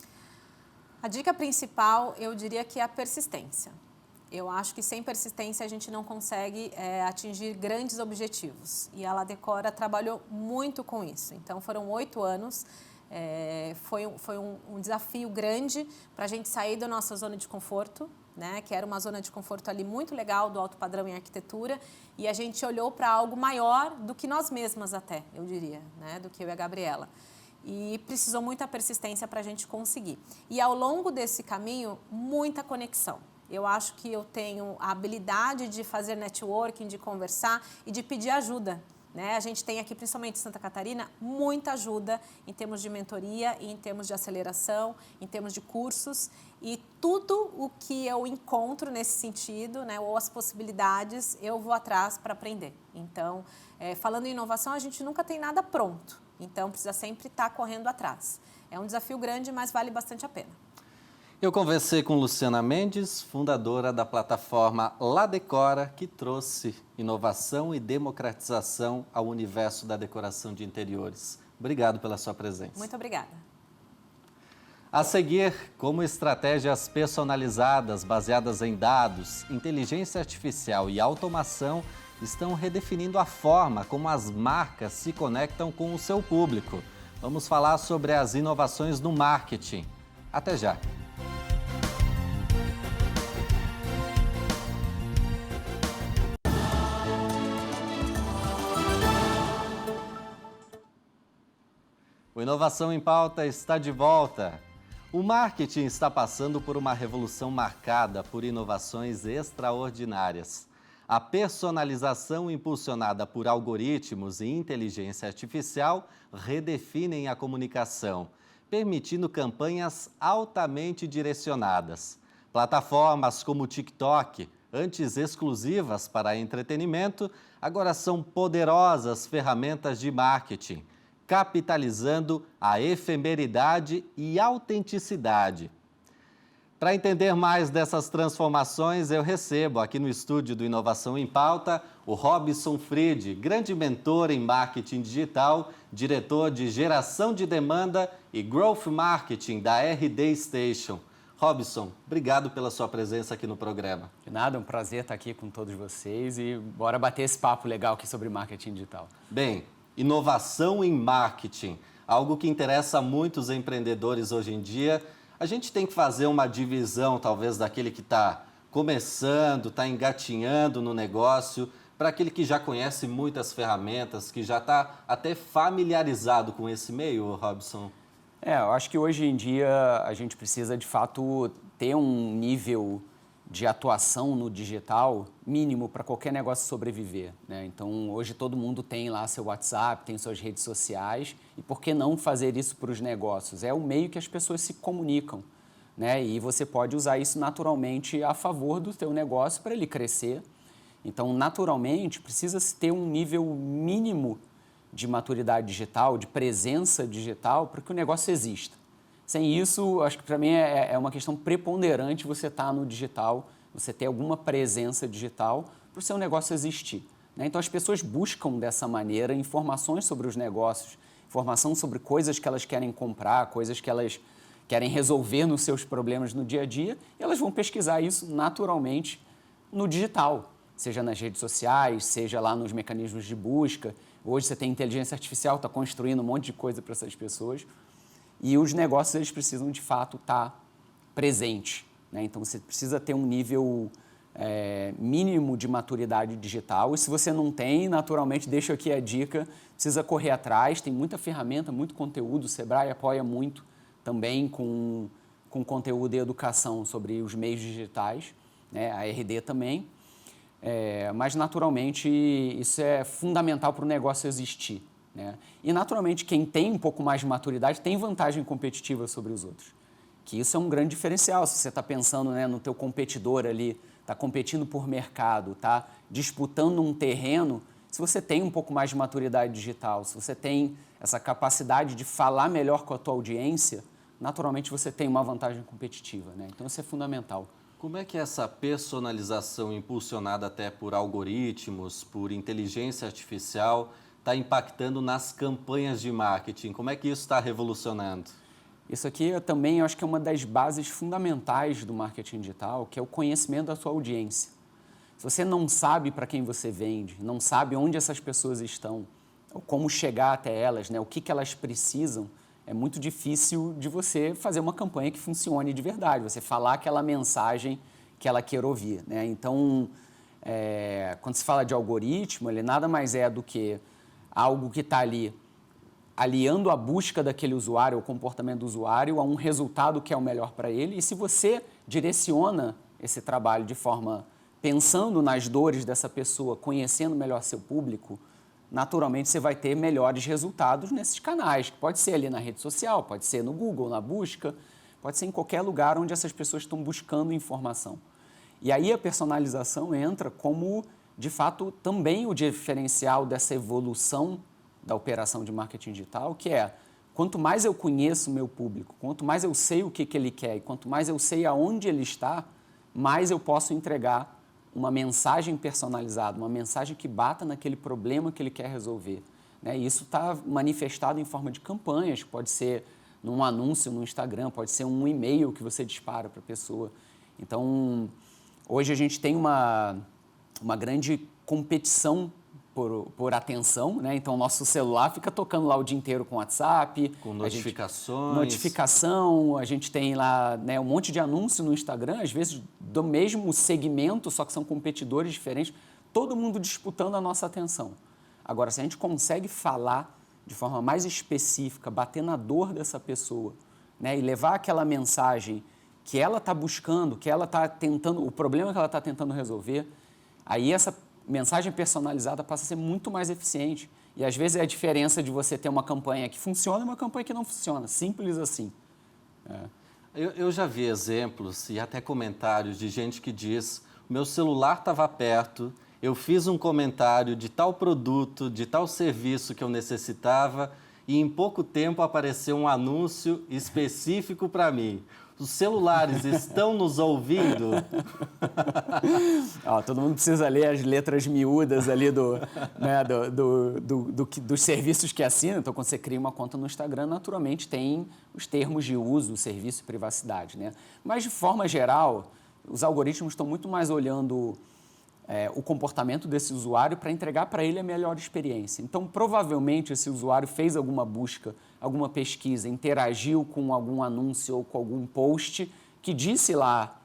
A dica principal, eu diria que é a persistência. Eu acho que sem persistência a gente não consegue atingir grandes objetivos. E a Ladecora trabalhou muito com isso. Então, foram 8 anos. Foi um desafio grande para a gente sair da nossa zona de conforto, né? Que era uma zona de conforto ali muito legal, do alto padrão em arquitetura. E a gente olhou para algo maior do que nós mesmas até, eu diria, né? Do que eu e a Gabriela. E precisou muita persistência para a gente conseguir. E ao longo desse caminho, muita conexão. Eu acho que eu tenho a habilidade de fazer networking, de conversar e de pedir ajuda, né? A gente tem aqui, principalmente em Santa Catarina, muita ajuda em termos de mentoria, em termos de aceleração, em termos de cursos. E tudo o que eu encontro nesse sentido, né, ou as possibilidades, eu vou atrás para aprender. Então, falando em inovação, a gente nunca tem nada pronto. Então, precisa sempre estar correndo atrás. É um desafio grande, mas vale bastante a pena. Eu conversei com Luciana Mendes, fundadora da plataforma Ladecora, que trouxe inovação e democratização ao universo da decoração de interiores. Obrigado pela sua presença. Muito obrigada. A seguir, como estratégias personalizadas baseadas em dados, inteligência artificial e automação estão redefinindo a forma como as marcas se conectam com o seu público. Vamos falar sobre as inovações no marketing. Até já! O Inovação em Pauta está de volta. O marketing está passando por uma revolução marcada por inovações extraordinárias. A personalização impulsionada por algoritmos e inteligência artificial redefinem a comunicação, permitindo campanhas altamente direcionadas. Plataformas como o TikTok, antes exclusivas para entretenimento, agora são poderosas ferramentas de marketing, capitalizando a efemeridade e autenticidade. Para entender mais dessas transformações, eu recebo aqui no estúdio do Inovação em Pauta o Robson Fried, grande mentor em marketing digital, diretor de geração de demanda e growth marketing da RD Station. Robson, obrigado pela sua presença aqui no programa. De nada, é um prazer estar aqui com todos vocês e bora bater esse papo legal aqui sobre marketing digital. Bem, inovação em marketing, algo que interessa a muitos empreendedores hoje em dia. A gente tem que fazer uma divisão, talvez, daquele que está começando, está engatinhando no negócio, para aquele que já conhece muitas ferramentas, que já está até familiarizado com esse meio, Robson. Eu acho que hoje em dia a gente precisa, de fato, ter um nível de atuação no digital mínimo para qualquer negócio sobreviver, né? Então, hoje todo mundo tem lá seu WhatsApp, tem suas redes sociais, e por que não fazer isso para os negócios? É o meio que as pessoas se comunicam, né? E você pode usar isso naturalmente a favor do teu negócio para ele crescer. Então, naturalmente, precisa-se ter um nível mínimo de maturidade digital, de presença digital, para que o negócio exista. Sem isso, acho que para mim é uma questão preponderante você estar no digital, você ter alguma presença digital para o seu negócio existir, né? Então, as pessoas buscam dessa maneira informações sobre os negócios, informação sobre coisas que elas querem comprar, coisas que elas querem resolver nos seus problemas no dia a dia, e elas vão pesquisar isso naturalmente no digital, seja nas redes sociais, seja lá nos mecanismos de busca. Hoje você tem inteligência artificial, está construindo um monte de coisa para essas pessoas. E os negócios, eles precisam, de fato, estar presentes, né? Então, você precisa ter um nível mínimo de maturidade digital. E se você não tem, naturalmente, deixo aqui a dica, precisa correr atrás. Tem muita ferramenta, muito conteúdo. O Sebrae apoia muito também com conteúdo e educação sobre os meios digitais, né? A RD também. Mas, naturalmente, isso é fundamental para o negócio existir, né? E, naturalmente, quem tem um pouco mais de maturidade tem vantagem competitiva sobre os outros. Que isso é um grande diferencial. Se você está pensando, né, no teu competidor ali, está competindo por mercado, está disputando um terreno, se você tem um pouco mais de maturidade digital, se você tem essa capacidade de falar melhor com a tua audiência, naturalmente você tem uma vantagem competitiva, né? Então, isso é fundamental. Como é que essa personalização impulsionada até por algoritmos, por inteligência artificial, está impactando nas campanhas de marketing? Como é que isso está revolucionando? Isso aqui eu também acho que é uma das bases fundamentais do marketing digital, que é o conhecimento da sua audiência. Se você não sabe para quem você vende, não sabe onde essas pessoas estão, ou como chegar até elas, né, o que elas precisam, é muito difícil de você fazer uma campanha que funcione de verdade, você falar aquela mensagem que ela quer ouvir, né? Então, quando se fala de algoritmo, ele nada mais é do que algo que está ali aliando a busca daquele usuário, o comportamento do usuário, a um resultado que é o melhor para ele. E se você direciona esse trabalho de forma pensando nas dores dessa pessoa, conhecendo melhor seu público, naturalmente você vai ter melhores resultados nesses canais, que pode ser ali na rede social, pode ser no Google, na busca, pode ser em qualquer lugar onde essas pessoas estão buscando informação. E aí a personalização entra como, de fato, também o diferencial dessa evolução da operação de marketing digital, que é, quanto mais eu conheço o meu público, quanto mais eu sei o que ele quer e quanto mais eu sei aonde ele está, mais eu posso entregar uma mensagem personalizada, uma mensagem que bata naquele problema que ele quer resolver, né? E isso está manifestado em forma de campanhas, pode ser num anúncio no Instagram, pode ser um e-mail que você dispara para a pessoa. Então, hoje a gente tem uma grande competição por atenção, né? Então, o nosso celular fica tocando lá o dia inteiro com WhatsApp. Com notificações. Notificação, a gente tem lá, né, um monte de anúncio no Instagram, às vezes do mesmo segmento, só que são competidores diferentes, todo mundo disputando a nossa atenção. Agora, se a gente consegue falar de forma mais específica, bater na dor dessa pessoa, né, e levar aquela mensagem que ela está buscando, que ela está tentando, o problema que ela está tentando resolver, aí essa mensagem personalizada passa a ser muito mais eficiente. E, às vezes, é a diferença de você ter uma campanha que funciona e uma campanha que não funciona. Simples assim. Eu já vi exemplos e até comentários de gente que diz: meu celular estava perto, eu fiz um comentário de tal produto, de tal serviço que eu necessitava e em pouco tempo apareceu um anúncio específico para mim. Os celulares estão nos ouvindo? Todo mundo precisa ler as letras miúdas ali dos serviços que assina. Então, quando você cria uma conta no Instagram, naturalmente tem os termos de uso, serviço e privacidade, né? Mas, de forma geral, os algoritmos estão muito mais olhando o comportamento desse usuário para entregar para ele a melhor experiência. Então, provavelmente, esse usuário fez alguma busca, alguma pesquisa, interagiu com algum anúncio ou com algum post que disse lá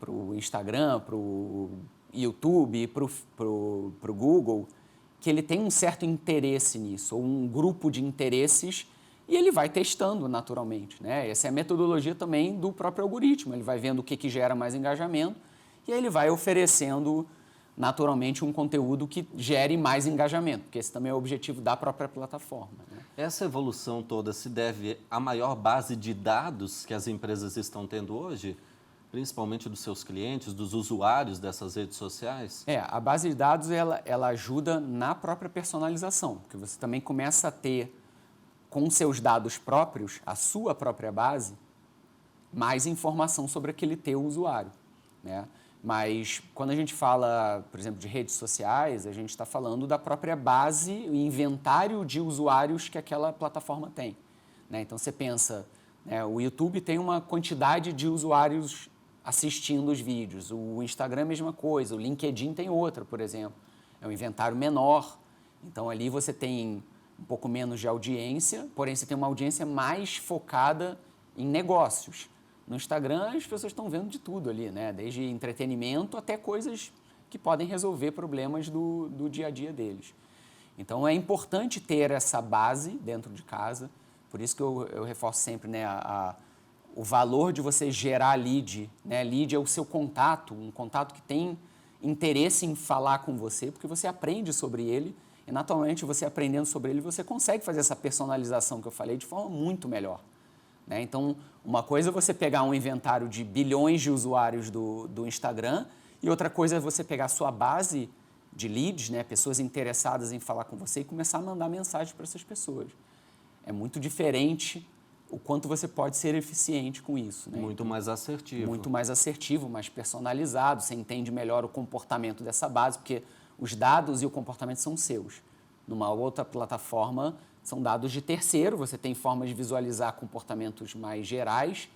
para o Instagram, para o YouTube, para o Google, que ele tem um certo interesse nisso, ou um grupo de interesses, e ele vai testando naturalmente, né? Essa é a metodologia também do próprio algoritmo. Ele vai vendo o que gera mais engajamento e aí ele vai oferecendo naturalmente um conteúdo que gere mais engajamento, porque esse também é o objetivo da própria plataforma, né? Essa evolução toda se deve à maior base de dados que as empresas estão tendo hoje? principalmente dos seus clientes, dos usuários dessas redes sociais? A base de dados ela ajuda na própria personalização, porque você também começa a ter, com seus dados próprios, a sua própria base, mais informação sobre aquele teu usuário, né? Mas quando a gente fala, por exemplo, de redes sociais, a gente está falando da própria base, o inventário de usuários que aquela plataforma tem, né? Então você pensa, né, o YouTube tem uma quantidade de usuários assistindo os vídeos, o Instagram é a mesma coisa, o LinkedIn tem outra, por exemplo, é um inventário menor, então ali você tem um pouco menos de audiência, porém você tem uma audiência mais focada em negócios. No Instagram, as pessoas estão vendo de tudo ali, né? Desde entretenimento até coisas que podem resolver problemas do dia a dia deles. Então, é importante ter essa base dentro de casa. Por isso que eu reforço sempre, né, o valor de você gerar lead, né? Lead é o seu contato, um contato que tem interesse em falar com você, porque você aprende sobre ele e, naturalmente, você aprendendo sobre ele, você consegue fazer essa personalização que eu falei de forma muito melhor, né? Então, uma coisa é você pegar um inventário de bilhões de usuários do Instagram e outra coisa é você pegar a sua base de leads, né, pessoas interessadas em falar com você e começar a mandar mensagem para essas pessoas. É muito diferente o quanto você pode ser eficiente com isso, né? Muito mais assertivo. Muito mais assertivo, mais personalizado, você entende melhor o comportamento dessa base, porque os dados e o comportamento são seus. Numa outra plataforma, são dados de terceiro, você tem formas de visualizar comportamentos mais gerais,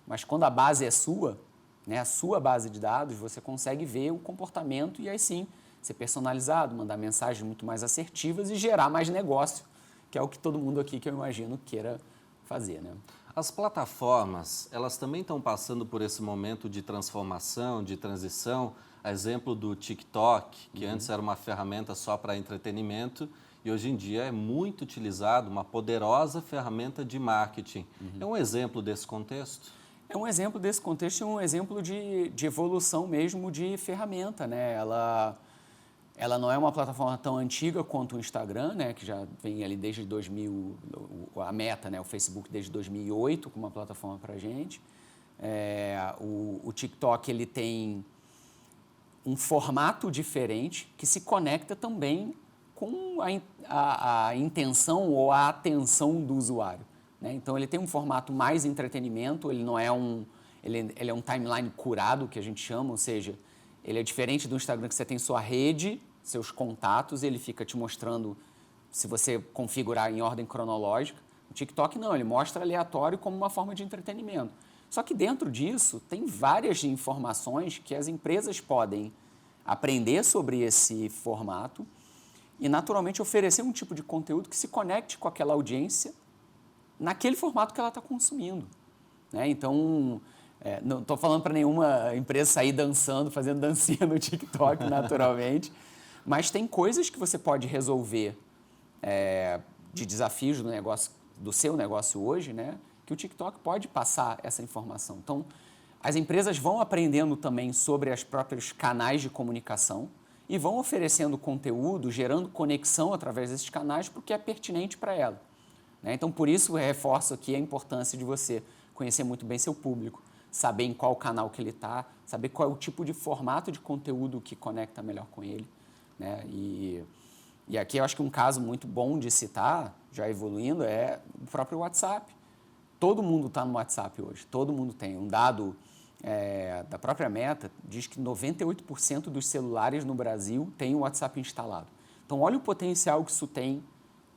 mas quando a base é sua, né, a sua base de dados, você consegue ver o comportamento e aí sim ser personalizado, mandar mensagens muito mais assertivas e gerar mais negócio, que é o que todo mundo aqui, que eu imagino, queira fazer, né? As plataformas, elas também estão passando por esse momento de transformação, de transição, a exemplo do TikTok, que antes era uma ferramenta só para entretenimento, e hoje em dia é muito utilizado, uma poderosa ferramenta de marketing. É um exemplo desse contexto? É um exemplo desse contexto e um exemplo de evolução mesmo de ferramenta, né? Ela não é uma plataforma tão antiga quanto o Instagram, né? Que já vem ali desde 2000, a Meta, né? O Facebook desde 2008 com uma plataforma para a gente. O TikTok ele tem um formato diferente que se conecta também com a intenção ou a atenção do usuário, né? Então, ele tem um formato mais entretenimento, ele não é ele é um timeline curado, que a gente chama, ou seja, ele é diferente do Instagram, que você tem sua rede, seus contatos, ele fica te mostrando, se você configurar em ordem cronológica. O TikTok não, ele mostra aleatório como uma forma de entretenimento. Só que dentro disso, tem várias informações que as empresas podem aprender sobre esse formato e, naturalmente, oferecer um tipo de conteúdo que se conecte com aquela audiência naquele formato que ela está consumindo, né? Então, não estou falando para nenhuma empresa sair dançando, fazendo dancinha no TikTok, naturalmente, mas tem coisas que você pode resolver de desafios do seu negócio hoje, né? Que o TikTok pode passar essa informação. Então, as empresas vão aprendendo também sobre os próprios canais de comunicação e vão oferecendo conteúdo, gerando conexão através desses canais, porque é pertinente para ela, né? Então, por isso, eu reforço aqui a importância de você conhecer muito bem seu público, saber em qual canal que ele está, saber qual é o tipo de formato de conteúdo que conecta melhor com ele, né? E aqui eu acho que um caso muito bom de citar, já evoluindo, é o próprio WhatsApp. Todo mundo está no WhatsApp hoje, todo mundo tem. Um dado da própria Meta diz que 98% dos celulares no Brasil têm o WhatsApp instalado. Então, olha o potencial que isso tem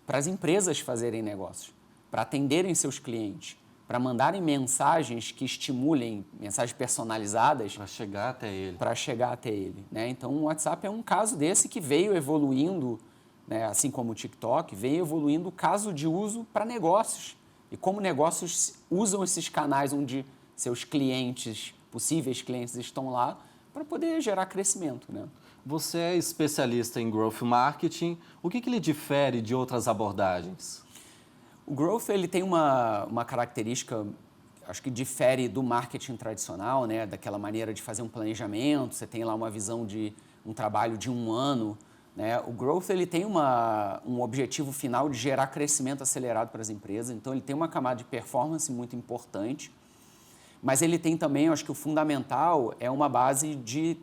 para as empresas fazerem negócios, para atenderem seus clientes, para mandarem mensagens que estimulem, mensagens personalizadas. Para chegar até ele. Para chegar até ele, né? Então, o WhatsApp é um caso desse que veio evoluindo, né? Assim como o TikTok, veio evoluindo o caso de uso para negócios. E como negócios usam esses canais onde seus clientes, possíveis clientes, estão lá para poder gerar crescimento, né? Você é especialista em growth marketing. O que lhe difere de outras abordagens? O growth ele tem uma característica, acho que difere do marketing tradicional, né? Daquela maneira de fazer um planejamento, você tem lá uma visão de um trabalho de um ano, né? O growth ele tem um objetivo final de gerar crescimento acelerado para as empresas, então ele tem uma camada de performance muito importante, Mas ele tem também, eu acho que o fundamental é uma base de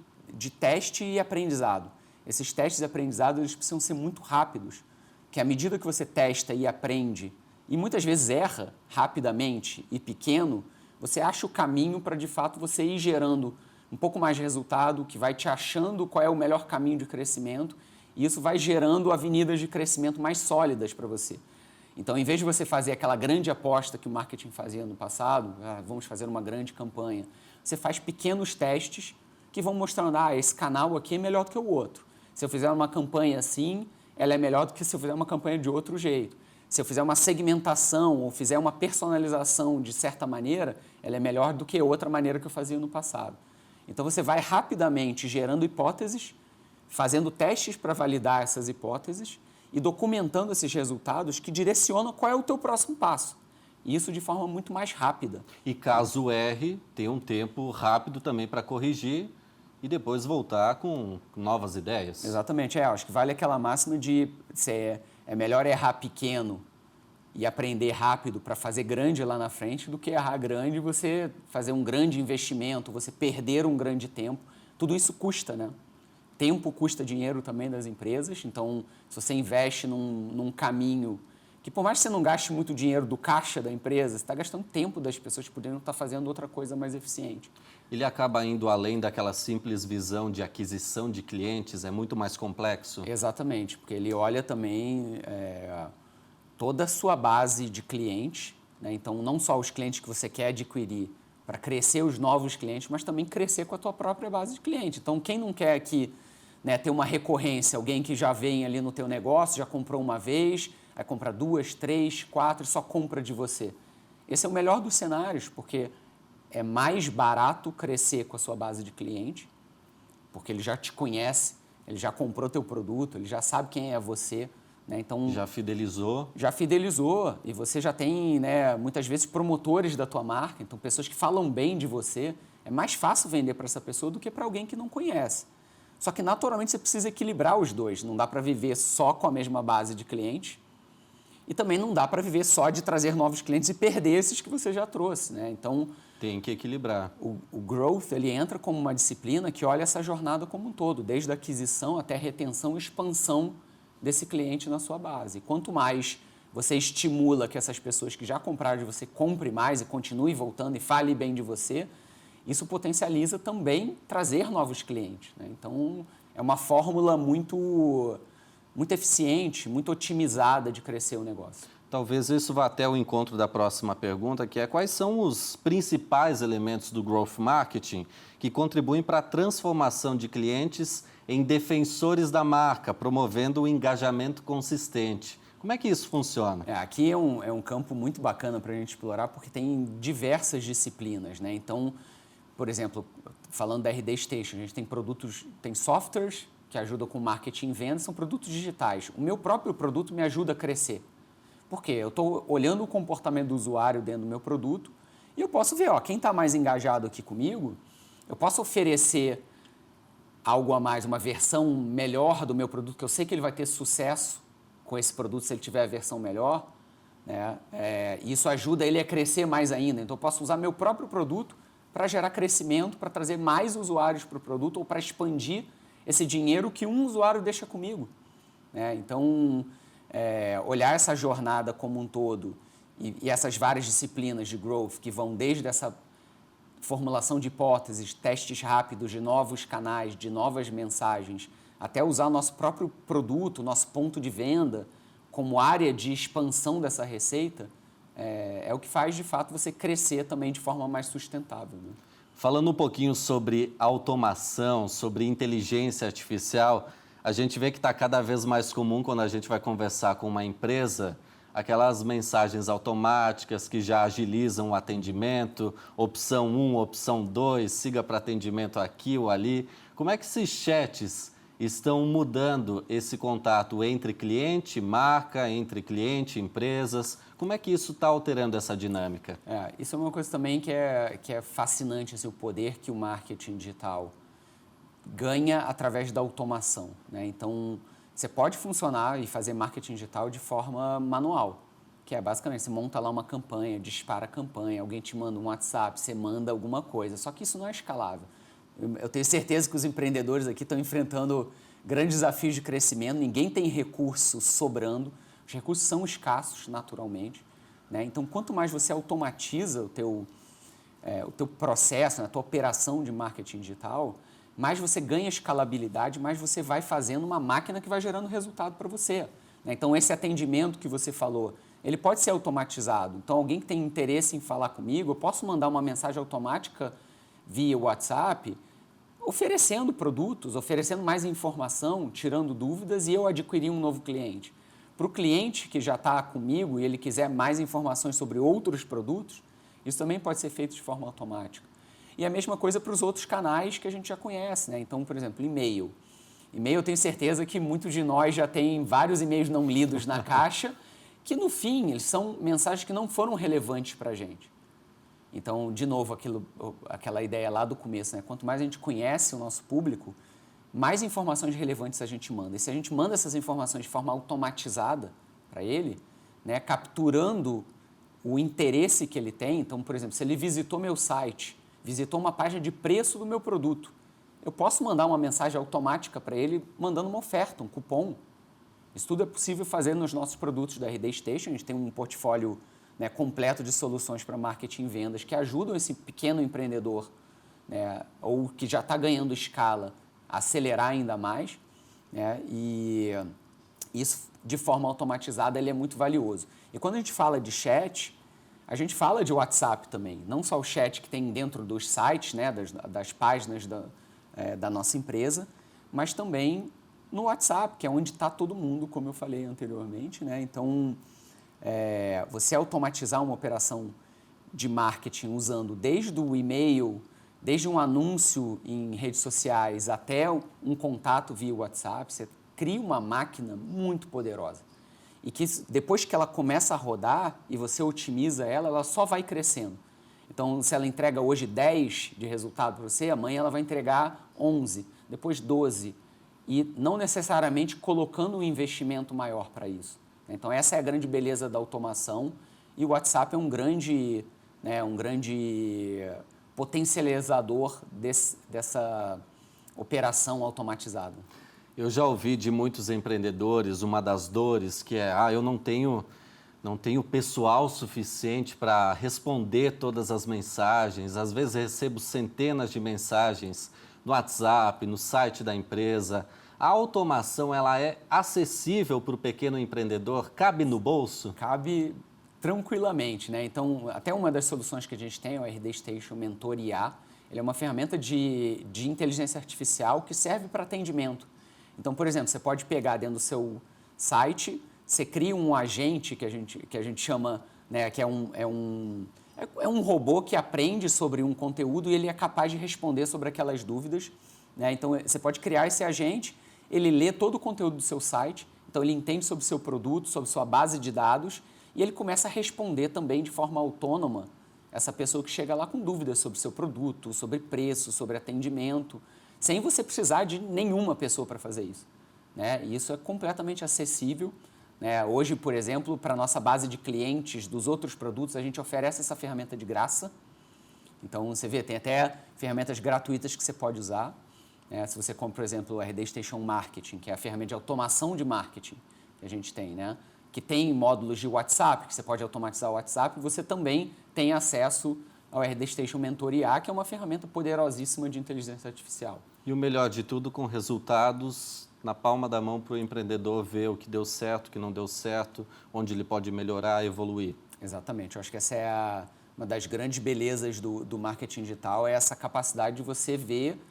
teste e aprendizado. Esses testes e aprendizados eles precisam ser muito rápidos, que à medida que você testa e aprende, e muitas vezes erra rapidamente e pequeno, você acha o caminho para, de fato, você ir gerando um pouco mais de resultado, que vai te achando qual é o melhor caminho de crescimento, e isso vai gerando avenidas de crescimento mais sólidas para você. Então, em vez de você fazer aquela grande aposta que o marketing fazia no passado, vamos fazer uma grande campanha, você faz pequenos testes que vão mostrando, esse canal aqui é melhor do que o outro. Se eu fizer uma campanha assim, ela é melhor do que se eu fizer uma campanha de outro jeito. Se eu fizer uma segmentação ou fizer uma personalização de certa maneira, ela é melhor do que outra maneira que eu fazia no passado. Então, você vai rapidamente gerando hipóteses, fazendo testes para validar essas hipóteses e documentando esses resultados que direcionam qual é o teu próximo passo. E isso de forma muito mais rápida. E caso erre, tem um tempo rápido também para corrigir e depois voltar com novas ideias. Exatamente. Acho que vale aquela máxima de é melhor errar pequeno e aprender rápido para fazer grande lá na frente do que errar grande e você fazer um grande investimento, você perder um grande tempo. Tudo isso custa, né? Tempo custa dinheiro também das empresas, então se você investe num caminho que por mais que você não gaste muito dinheiro do caixa da empresa, você está gastando tempo das pessoas que poderiam estar fazendo outra coisa mais eficiente. Ele acaba indo além daquela simples visão de aquisição de clientes, é muito mais complexo? Exatamente, porque ele olha também toda a sua base de clientes, né? Então não só os clientes que você quer adquirir para crescer os novos clientes, mas também crescer com a tua própria base de cliente. Então quem não quer aqui, né, ter uma recorrência, alguém que já vem ali no teu negócio, já comprou uma vez, vai comprar 2, 3, 4 e só compra de você. Esse é o melhor dos cenários, porque é mais barato crescer com a sua base de cliente, porque ele já te conhece, ele já comprou teu produto, ele já sabe quem é você. Né? Então, já fidelizou. Já fidelizou e você já tem, né, muitas vezes promotores da tua marca, então pessoas que falam bem de você. É mais fácil vender para essa pessoa do que para alguém que não conhece. Só que naturalmente você precisa equilibrar os dois, não dá para viver só com a mesma base de clientes e também não dá para viver só de trazer novos clientes e perder esses que você já trouxe. Né? Então, tem que equilibrar. O growth ele entra como uma disciplina que olha essa jornada como um todo, desde a aquisição até a retenção e expansão desse cliente na sua base. Quanto mais você estimula que essas pessoas que já compraram de você comprem mais e continuem voltando e falem bem de você, isso potencializa também trazer novos clientes. Né? Então, é uma fórmula muito eficiente, muito otimizada de crescer o negócio. Talvez isso vá até o encontro da próxima pergunta, que é quais são os principais elementos do Growth Marketing que contribuem para a transformação de clientes em defensores da marca, promovendo o engajamento consistente. Como é que isso funciona? Aqui é um campo muito bacana para a gente explorar, porque tem diversas disciplinas. Né? Então, por exemplo, falando da RD Station, a gente tem produtos, tem softwares que ajudam com marketing e venda, são produtos digitais. O meu próprio produto me ajuda a crescer. Por quê? Eu estou olhando o comportamento do usuário dentro do meu produto e eu posso ver, quem está mais engajado aqui comigo, eu posso oferecer algo a mais, uma versão melhor do meu produto, que eu sei que ele vai ter sucesso com esse produto se ele tiver a versão melhor. Né? Isso ajuda ele a crescer mais ainda. Então, eu posso usar meu próprio produto para gerar crescimento, para trazer mais usuários para o produto ou para expandir esse dinheiro que um usuário deixa comigo. Né? Então, olhar essa jornada como um todo e essas várias disciplinas de growth que vão desde essa formulação de hipóteses, testes rápidos de novos canais, de novas mensagens, até usar o nosso próprio produto, nosso ponto de venda como área de expansão dessa receita, é o que faz, de fato, você crescer também de forma mais sustentável. Né? Falando um pouquinho sobre automação, sobre inteligência artificial, a gente vê que está cada vez mais comum quando a gente vai conversar com uma empresa, aquelas mensagens automáticas que já agilizam o atendimento, opção 1, opção 2, siga para atendimento aqui ou ali. Como é que esses chats estão mudando esse contato entre cliente, marca, entre cliente, empresas? Como é que isso está alterando essa dinâmica? Isso é uma coisa também que é fascinante, assim, o poder que o marketing digital ganha através da automação. Né? Então, você pode funcionar e fazer marketing digital de forma manual. que é basicamente você monta lá uma campanha, dispara a campanha, alguém te manda um WhatsApp, você manda alguma coisa. Só que isso não é escalável. Eu tenho certeza que os empreendedores aqui estão enfrentando grandes desafios de crescimento, ninguém tem recurso sobrando, os recursos são escassos naturalmente, né? Então, quanto mais você automatiza o teu processo, né, a tua operação de marketing digital, mais você ganha escalabilidade, mais você vai fazendo uma máquina que vai gerando resultado para você, né? Então, esse atendimento que você falou, ele pode ser automatizado. Então, alguém que tem interesse em falar comigo, eu posso mandar uma mensagem automática via WhatsApp, oferecendo produtos, oferecendo mais informação, tirando dúvidas e eu adquirir um novo cliente. Para o cliente que já está comigo e ele quiser mais informações sobre outros produtos, isso também pode ser feito de forma automática. E a mesma coisa para os outros canais que a gente já conhece, né? Então, por exemplo, e-mail. E-mail, eu tenho certeza que muitos de nós já têm vários e-mails não lidos na caixa, que no fim, eles são mensagens que não foram relevantes para a gente. Então, de novo, aquela ideia lá do começo, né? Quanto mais a gente conhece o nosso público, mais informações relevantes a gente manda. E se a gente manda essas informações de forma automatizada para ele, né? Capturando o interesse que ele tem, então, por exemplo, se ele visitou meu site, visitou uma página de preço do meu produto, eu posso mandar uma mensagem automática para ele mandando uma oferta, um cupom. Isso tudo é possível fazer nos nossos produtos da RD Station. A gente tem um portfólio, né, completo de soluções para marketing e vendas que ajudam esse pequeno empreendedor, né, ou que já está ganhando escala, a acelerar ainda mais, né, e isso de forma automatizada ele é muito valioso. E quando a gente fala de chat, a gente fala de WhatsApp também, não só o chat que tem dentro dos sites, né, das páginas da nossa empresa, mas também no WhatsApp, que é onde está todo mundo, como eu falei anteriormente, né? Então, você automatizar uma operação de marketing usando desde o e-mail, desde um anúncio em redes sociais até um contato via WhatsApp, você cria uma máquina muito poderosa. E que depois que ela começa a rodar e você otimiza ela, ela só vai crescendo. Então, se ela entrega hoje 10 de resultado para você, amanhã ela vai entregar 11, depois 12. E não necessariamente colocando um investimento maior para isso. Então, essa é a grande beleza da automação e o WhatsApp é um grande potencializador dessa operação automatizada. Eu já ouvi de muitos empreendedores uma das dores que é, eu não tenho pessoal suficiente para responder todas as mensagens. Às vezes recebo centenas de mensagens no WhatsApp, no site da empresa. A automação, ela é acessível para o pequeno empreendedor? Cabe no bolso? Cabe tranquilamente, né? Então, até uma das soluções que a gente tem, o RD Station Mentor IA, ele é uma ferramenta de inteligência artificial que serve para atendimento. Então, por exemplo, você pode pegar dentro do seu site, você cria um agente que a gente chama, né, que é um robô que aprende sobre um conteúdo e ele é capaz de responder sobre aquelas dúvidas, né? Então, você pode criar esse agente, ele lê todo o conteúdo do seu site, então ele entende sobre o seu produto, sobre sua base de dados e ele começa a responder também de forma autônoma essa pessoa que chega lá com dúvidas sobre o seu produto, sobre preço, sobre atendimento, sem você precisar de nenhuma pessoa para fazer isso, né? E isso é completamente acessível, né? Hoje, por exemplo, para a nossa base de clientes dos outros produtos, a gente oferece essa ferramenta de graça. Então, você vê, tem até ferramentas gratuitas que você pode usar. Se você compra, por exemplo, o RD Station Marketing, que é a ferramenta de automação de marketing que a gente tem, né? Que tem módulos de WhatsApp, que você pode automatizar o WhatsApp, você também tem acesso ao RD Station Mentor IA, que é uma ferramenta poderosíssima de inteligência artificial. E o melhor de tudo, com resultados na palma da mão para o empreendedor ver o que deu certo, o que não deu certo, onde ele pode melhorar, evoluir. Exatamente. Eu acho que essa é uma das grandes belezas do marketing digital, é essa capacidade de você ver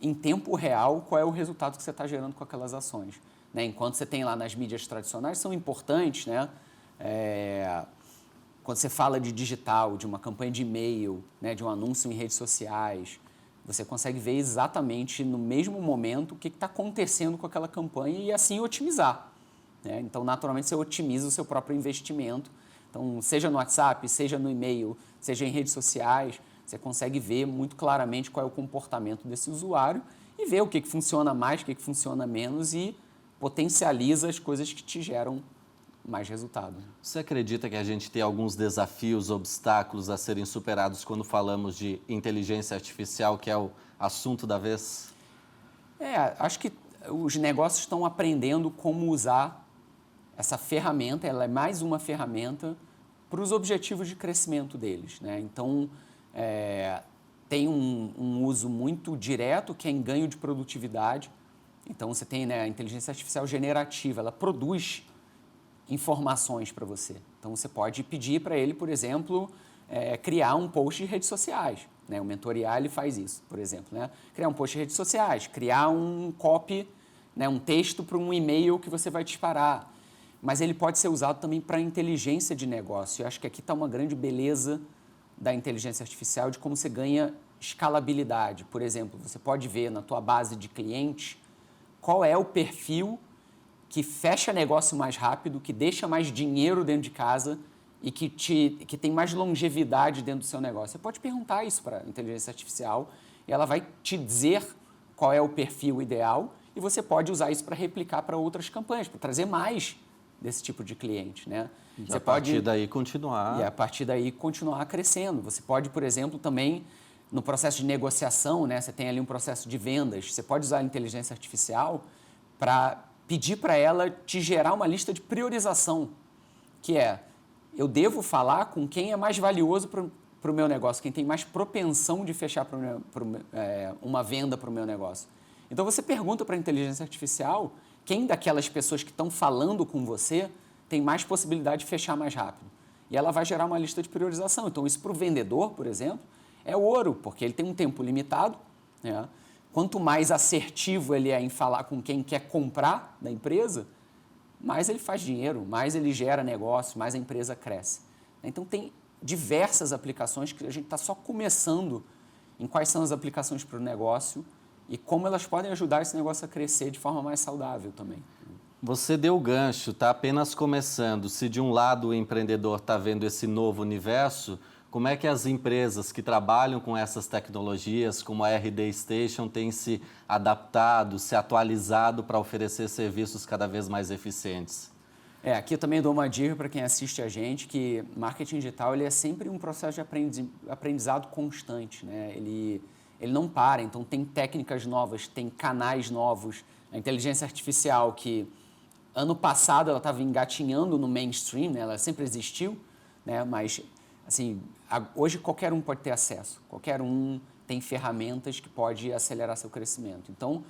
em tempo real qual é o resultado que você está gerando com aquelas ações, né? Enquanto você tem lá nas mídias tradicionais, são importantes, né? Quando você fala de digital, de uma campanha de e-mail, né? De um anúncio em redes sociais, você consegue ver exatamente no mesmo momento o que está acontecendo com aquela campanha e assim otimizar, né? Então, naturalmente, você otimiza o seu próprio investimento. Então, seja no WhatsApp, seja no e-mail, seja em redes sociais, você consegue ver muito claramente qual é o comportamento desse usuário e ver o que funciona mais, o que funciona menos e potencializa as coisas que te geram mais resultado. Você acredita que a gente tem alguns desafios, obstáculos a serem superados quando falamos de inteligência artificial, que é o assunto da vez? Acho que os negócios estão aprendendo como usar essa ferramenta, ela é mais uma ferramenta para os objetivos de crescimento deles, né? Então, tem um uso muito direto, que é em ganho de produtividade. Então, você tem, né, a inteligência artificial generativa, ela produz informações para você. Então, você pode pedir para ele, por exemplo, criar um post de redes sociais. Né? O Mentorear, ele faz isso, por exemplo. Né? Criar um post de redes sociais, criar um copy, né, um texto para um e-mail que você vai disparar. Mas ele pode ser usado também para inteligência de negócio. Eu acho que aqui está uma grande beleza da inteligência artificial, de como você ganha escalabilidade. Por exemplo, você pode ver na tua base de clientes qual é o perfil que fecha negócio mais rápido, que deixa mais dinheiro dentro de casa e que tem mais longevidade dentro do seu negócio. Você pode perguntar isso para a inteligência artificial e ela vai te dizer qual é o perfil ideal e você pode usar isso para replicar para outras campanhas, para trazer mais desse tipo de cliente, né? E a partir daí continuar. E a partir daí continuar crescendo. Você pode, por exemplo, também no processo de negociação, né? Você tem ali um processo de vendas. Você pode usar a inteligência artificial para pedir para ela te gerar uma lista de priorização, que é, eu devo falar com quem é mais valioso para o meu negócio, quem tem mais propensão de fechar uma venda para o meu negócio. Então, você pergunta para a inteligência artificial quem daquelas pessoas que estão falando com você tem mais possibilidade de fechar mais rápido. E ela vai gerar uma lista de priorização. Então, isso para o vendedor, por exemplo, é ouro, porque ele tem um tempo limitado, né? Quanto mais assertivo ele é em falar com quem quer comprar da empresa, mais ele faz dinheiro, mais ele gera negócio, mais a empresa cresce. Então, tem diversas aplicações que a gente está só começando em quais são as aplicações para o negócio e como elas podem ajudar esse negócio a crescer de forma mais saudável também. Você deu o gancho, está apenas começando. Se de um lado o empreendedor está vendo esse novo universo, como é que as empresas que trabalham com essas tecnologias, como a RD Station, têm se adaptado, se atualizado para oferecer serviços cada vez mais eficientes? Aqui eu também dou uma dica para quem assiste a gente, que marketing digital ele é sempre um processo de aprendizado constante, né? Ele não para, então tem técnicas novas, tem canais novos. A inteligência artificial, que ano passado ela estava engatinhando no mainstream, né? Ela sempre existiu, né? Mas assim, hoje qualquer um pode ter acesso, qualquer um tem ferramentas que pode acelerar seu crescimento. Então,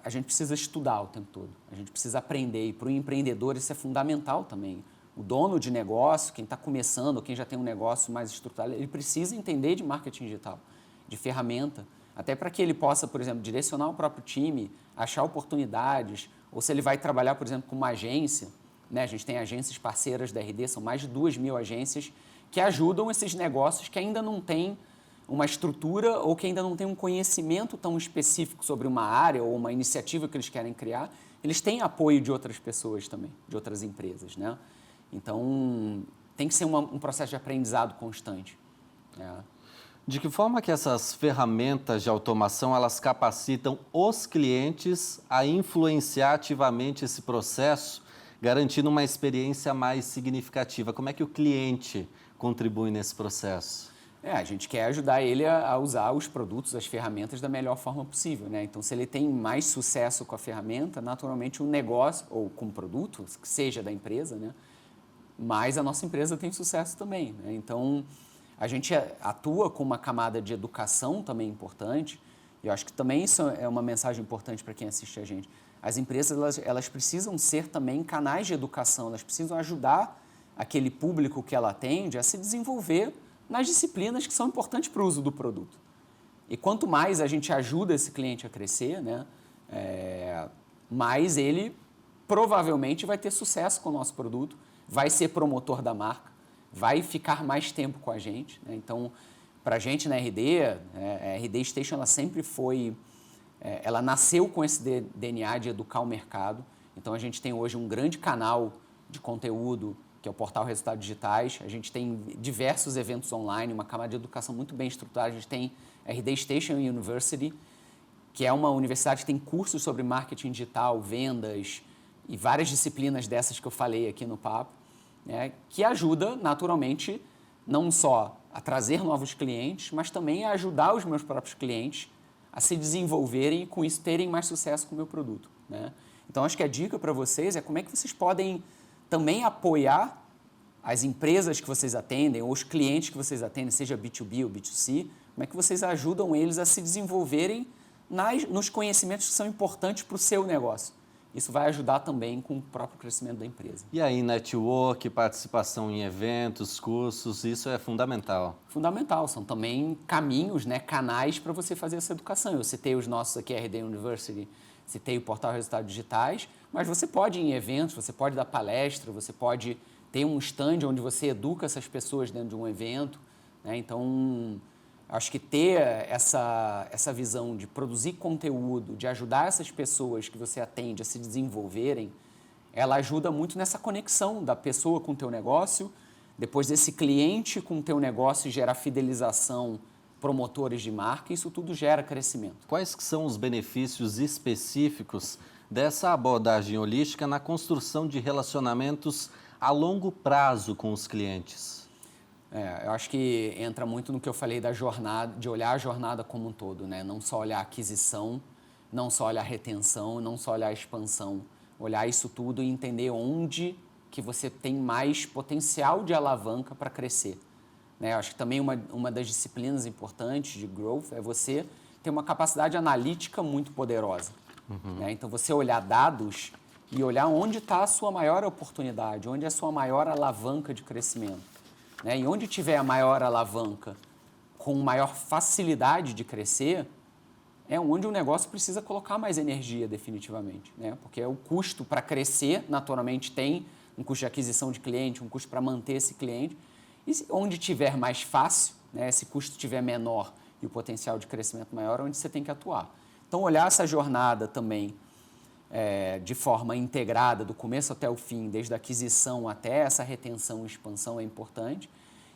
a gente precisa estudar o tempo todo, a gente precisa aprender, e para o empreendedor isso é fundamental também. O dono de negócio, quem está começando, quem já tem um negócio mais estruturado, ele precisa entender de marketing digital, de ferramenta, até para que ele possa, por exemplo, direcionar o próprio time, achar oportunidades, ou se ele vai trabalhar, por exemplo, com uma agência, né? A gente tem agências parceiras da RD, são mais de 2.000 agências que ajudam esses negócios que ainda não têm uma estrutura ou que ainda não têm um conhecimento tão específico sobre uma área ou uma iniciativa que eles querem criar. Eles têm apoio de outras pessoas também, de outras empresas, né? Então, tem que ser um processo de aprendizado constante. De que forma que essas ferramentas de automação, elas capacitam os clientes a influenciar ativamente esse processo, garantindo uma experiência mais significativa? Como é que o cliente contribui nesse processo? A gente quer ajudar ele a usar os produtos, as ferramentas da melhor forma possível, né? Então, se ele tem mais sucesso com a ferramenta, naturalmente o negócio, ou com o produto, que seja da empresa, né? Mas a nossa empresa tem sucesso também, né? Então, a gente atua com uma camada de educação também importante, e eu acho que também isso é uma mensagem importante para quem assiste a gente. As empresas, elas precisam ser também canais de educação, elas precisam ajudar aquele público que ela atende a se desenvolver nas disciplinas que são importantes para o uso do produto. E quanto mais a gente ajuda esse cliente a crescer, né, mais ele provavelmente vai ter sucesso com o nosso produto, vai ser promotor da marca, vai ficar mais tempo com a gente, né? Então, para a gente na RD, a RD Station ela sempre foi... ela nasceu com esse DNA de educar o mercado. Então, a gente tem hoje um grande canal de conteúdo, que é o portal Resultados Digitais. A gente tem diversos eventos online, uma camada de educação muito bem estruturada. A gente tem a RD Station University, que é uma universidade que tem cursos sobre marketing digital, vendas e várias disciplinas dessas que eu falei aqui no papo, né, que ajuda, naturalmente, não só a trazer novos clientes, mas também a ajudar os meus próprios clientes a se desenvolverem e, com isso, terem mais sucesso com o meu produto, né? Então, acho que a dica para vocês é como é que vocês podem também apoiar as empresas que vocês atendem, ou os clientes que vocês atendem, seja B2B ou B2C, como é que vocês ajudam eles a se desenvolverem nos conhecimentos que são importantes para o seu negócio. Isso vai ajudar também com o próprio crescimento da empresa. E aí, network, participação em eventos, cursos, isso é fundamental. Fundamental, são também caminhos, né, canais para você fazer essa educação. Eu citei os nossos aqui, RD University, citei o Portal Resultados Digitais, mas você pode ir em eventos, você pode dar palestra, você pode ter um stand onde você educa essas pessoas dentro de um evento, né? Então, acho que ter essa visão de produzir conteúdo, de ajudar essas pessoas que você atende a se desenvolverem, ela ajuda muito nessa conexão da pessoa com o teu negócio, depois desse cliente com o teu negócio gerar fidelização, promotores de marca, isso tudo gera crescimento. Quais que são os benefícios específicos dessa abordagem holística na construção de relacionamentos a longo prazo com os clientes? Eu acho que entra muito no que eu falei da jornada, de olhar a jornada como um todo, né? Não só olhar a aquisição, não só olhar a retenção, não só olhar a expansão. Olhar isso tudo e entender onde que você tem mais potencial de alavanca para crescer, né? Eu acho que também uma das disciplinas importantes de growth é você ter uma capacidade analítica muito poderosa, né? Então, você olhar dados e olhar onde está a sua maior oportunidade, onde é a sua maior alavanca de crescimento, né? E onde tiver a maior alavanca com maior facilidade de crescer, é onde o negócio precisa colocar mais energia definitivamente, né? Porque o custo para crescer, naturalmente, tem um custo de aquisição de cliente, um custo para manter esse cliente. E onde tiver mais fácil, né, esse custo tiver menor e o potencial de crescimento maior, é onde você tem que atuar. Então, olhar essa jornada também de forma integrada, do começo até o fim, desde a aquisição até essa retenção e expansão é importante.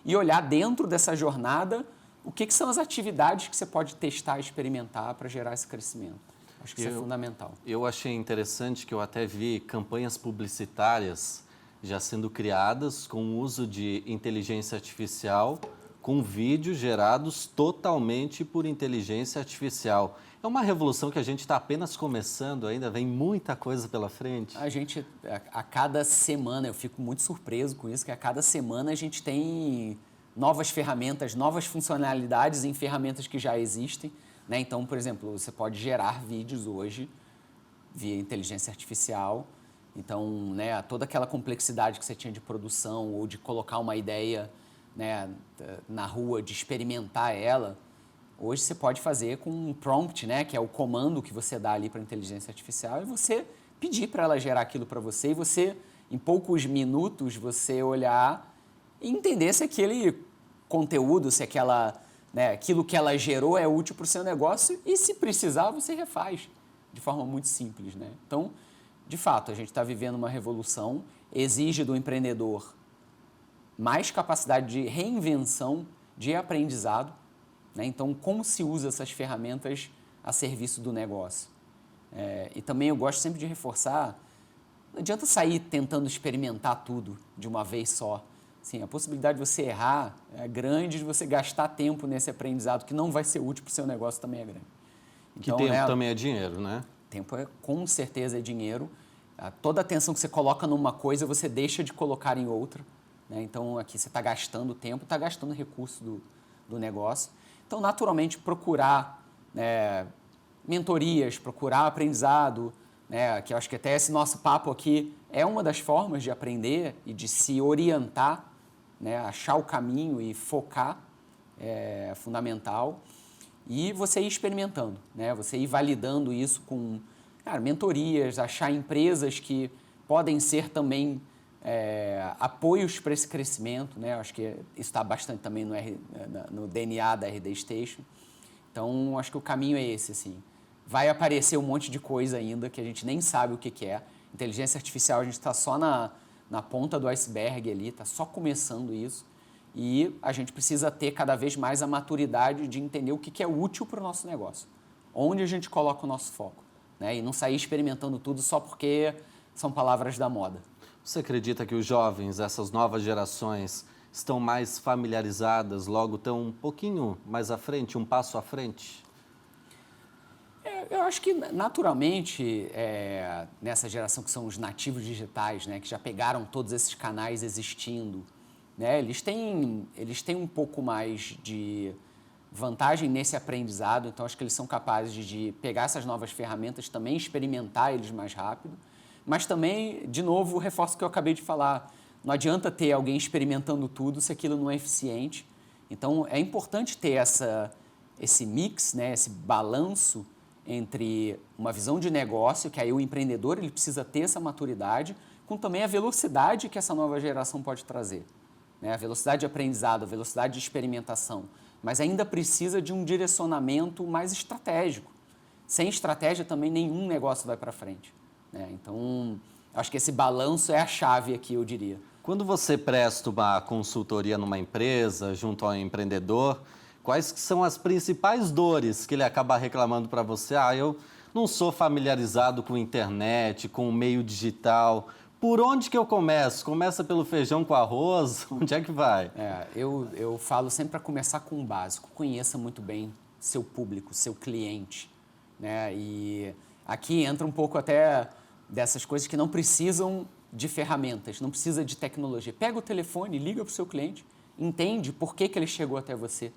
E olhar dentro dessa jornada o que são as atividades que você pode testar e experimentar para gerar esse crescimento. Acho que isso é fundamental. Eu achei interessante que eu até vi campanhas publicitárias já sendo criadas com o uso de inteligência artificial, com vídeos gerados totalmente por inteligência artificial. É uma revolução que a gente está apenas começando ainda, vem muita coisa pela frente. A gente, a cada semana, eu fico muito surpreso com isso, que a cada semana a gente tem novas ferramentas, novas funcionalidades em ferramentas que já existem, né? Então, por exemplo, você pode gerar vídeos hoje via inteligência artificial. Então, né, toda aquela complexidade que você tinha de produção ou de colocar uma ideia, né, na rua, de experimentar ela, hoje você pode fazer com um prompt, né, que é o comando que você dá ali para a inteligência artificial, e você pedir para ela gerar aquilo para você, e você, em poucos minutos, você olhar e entender se aquele conteúdo, se aquilo que ela gerou é útil para o seu negócio, e se precisar, você refaz de forma muito simples, né? Então, de fato, a gente está vivendo uma revolução, exige do empreendedor mais capacidade de reinvenção, de aprendizado, né? Então, como se usa essas ferramentas a serviço do negócio? E também eu gosto sempre de reforçar, não adianta sair tentando experimentar tudo de uma vez só. Assim, a possibilidade de você errar é grande, de você gastar tempo nesse aprendizado que não vai ser útil para o seu negócio também é grande. Então, que tempo também é dinheiro, né? Tempo com certeza é dinheiro. Toda a atenção que você coloca numa coisa, você deixa de colocar em outra, né? Então, aqui você está gastando tempo, está gastando recurso do negócio. Então, naturalmente, procurar mentorias, procurar aprendizado, né? Que eu acho que até esse nosso papo aqui é uma das formas de aprender e de se orientar, né? Achar o caminho e focar é fundamental. E você ir experimentando, né? Você ir validando isso com mentorias, achar empresas que podem ser também apoios para esse crescimento, né? Acho que isso está bastante também no DNA da RD Station. Então, acho que o caminho é esse, assim. Vai aparecer um monte de coisa ainda que a gente nem sabe o que é. Inteligência artificial, a gente está só na ponta do iceberg ali, está só começando isso. E a gente precisa ter cada vez mais a maturidade de entender o que é útil para o nosso negócio. Onde a gente coloca o nosso foco, né? E não sair experimentando tudo só porque são palavras da moda. Você acredita que os jovens, essas novas gerações, estão mais familiarizadas, logo estão um pouquinho mais à frente, um passo à frente? Eu acho que, naturalmente, nessa geração que são os nativos digitais, né, que já pegaram todos esses canais existindo, né, eles têm um pouco mais de vantagem nesse aprendizado, então acho que eles são capazes de pegar essas novas ferramentas, também experimentar eles mais rápido, mas também, de novo, reforço o que eu acabei de falar, não adianta ter alguém experimentando tudo se aquilo não é eficiente, então é importante ter esse mix, né, esse balanço entre uma visão de negócio, que aí o empreendedor ele precisa ter essa maturidade, com também a velocidade que essa nova geração pode trazer, né, a velocidade de aprendizado, a velocidade de experimentação, mas ainda precisa de um direcionamento mais estratégico. Sem estratégia também nenhum negócio vai para frente, né? Então, acho que esse balanço é a chave aqui, eu diria. Quando você presta uma consultoria numa empresa, junto ao empreendedor, quais que são as principais dores que ele acaba reclamando para você? Eu não sou familiarizado com internet, com o meio digital. Por onde que eu começo? Começa pelo feijão com arroz? Onde é que vai? Eu falo sempre para começar com o básico. Conheça muito bem seu público, seu cliente, né? E aqui entra um pouco até dessas coisas que não precisam de ferramentas, não precisa de tecnologia. Pega o telefone, liga para o seu cliente, entende por que ele chegou até você,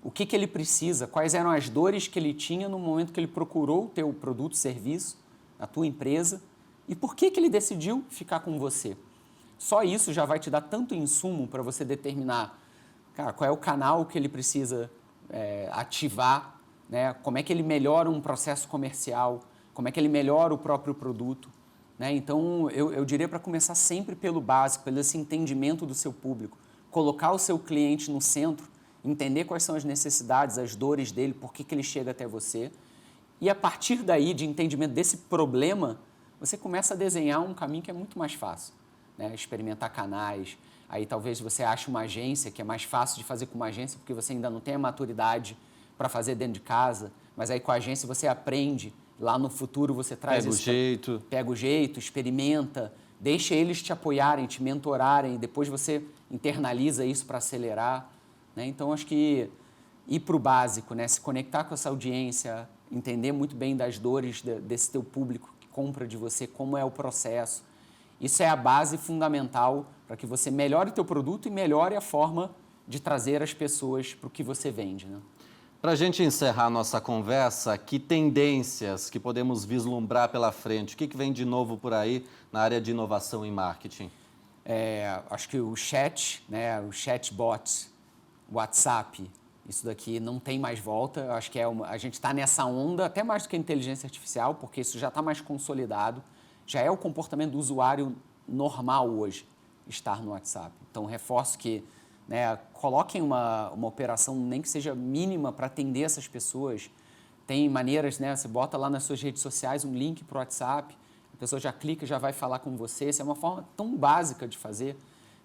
o que ele precisa, quais eram as dores que ele tinha no momento que ele procurou o teu produto, serviço, a tua empresa, e por que ele decidiu ficar com você. Só isso já vai te dar tanto insumo para você determinar, cara, qual é o canal que ele precisa ativar, né? Como é que ele melhora um processo comercial, como é que ele melhora o próprio produto, né? Então, eu diria para começar sempre pelo básico, pelo esse entendimento do seu público, colocar o seu cliente no centro, entender quais são as necessidades, as dores dele, por que ele chega até você, e a partir daí, de entendimento desse problema, você começa a desenhar um caminho que é muito mais fácil, né? Experimentar canais, aí talvez você ache uma agência, que é mais fácil de fazer com uma agência, porque você ainda não tem a maturidade para fazer dentro de casa, mas aí com a agência você aprende, lá no futuro você traz pega o jeito, experimenta, deixa eles te apoiarem, te mentorarem, depois você internaliza isso para acelerar, né? Então, acho que ir para o básico, né? Se conectar com essa audiência, entender muito bem das dores desse teu público que compra de você, como é o processo. Isso é a base fundamental para que você melhore o teu produto e melhore a forma de trazer as pessoas para o que você vende, né? Para a gente encerrar nossa conversa, que tendências que podemos vislumbrar pela frente? O que vem de novo por aí na área de inovação em marketing? Acho que o chat, né, o chatbot, WhatsApp, isso daqui não tem mais volta. Acho que a gente está nessa onda, até mais do que a inteligência artificial, porque isso já está mais consolidado. Já é o comportamento do usuário normal hoje, estar no WhatsApp. Então, reforço que, né, coloquem uma operação, nem que seja mínima, para atender essas pessoas. Tem maneiras, né, você bota lá nas suas redes sociais um link para o WhatsApp, a pessoa já clica, já vai falar com você. Essa é uma forma tão básica de fazer,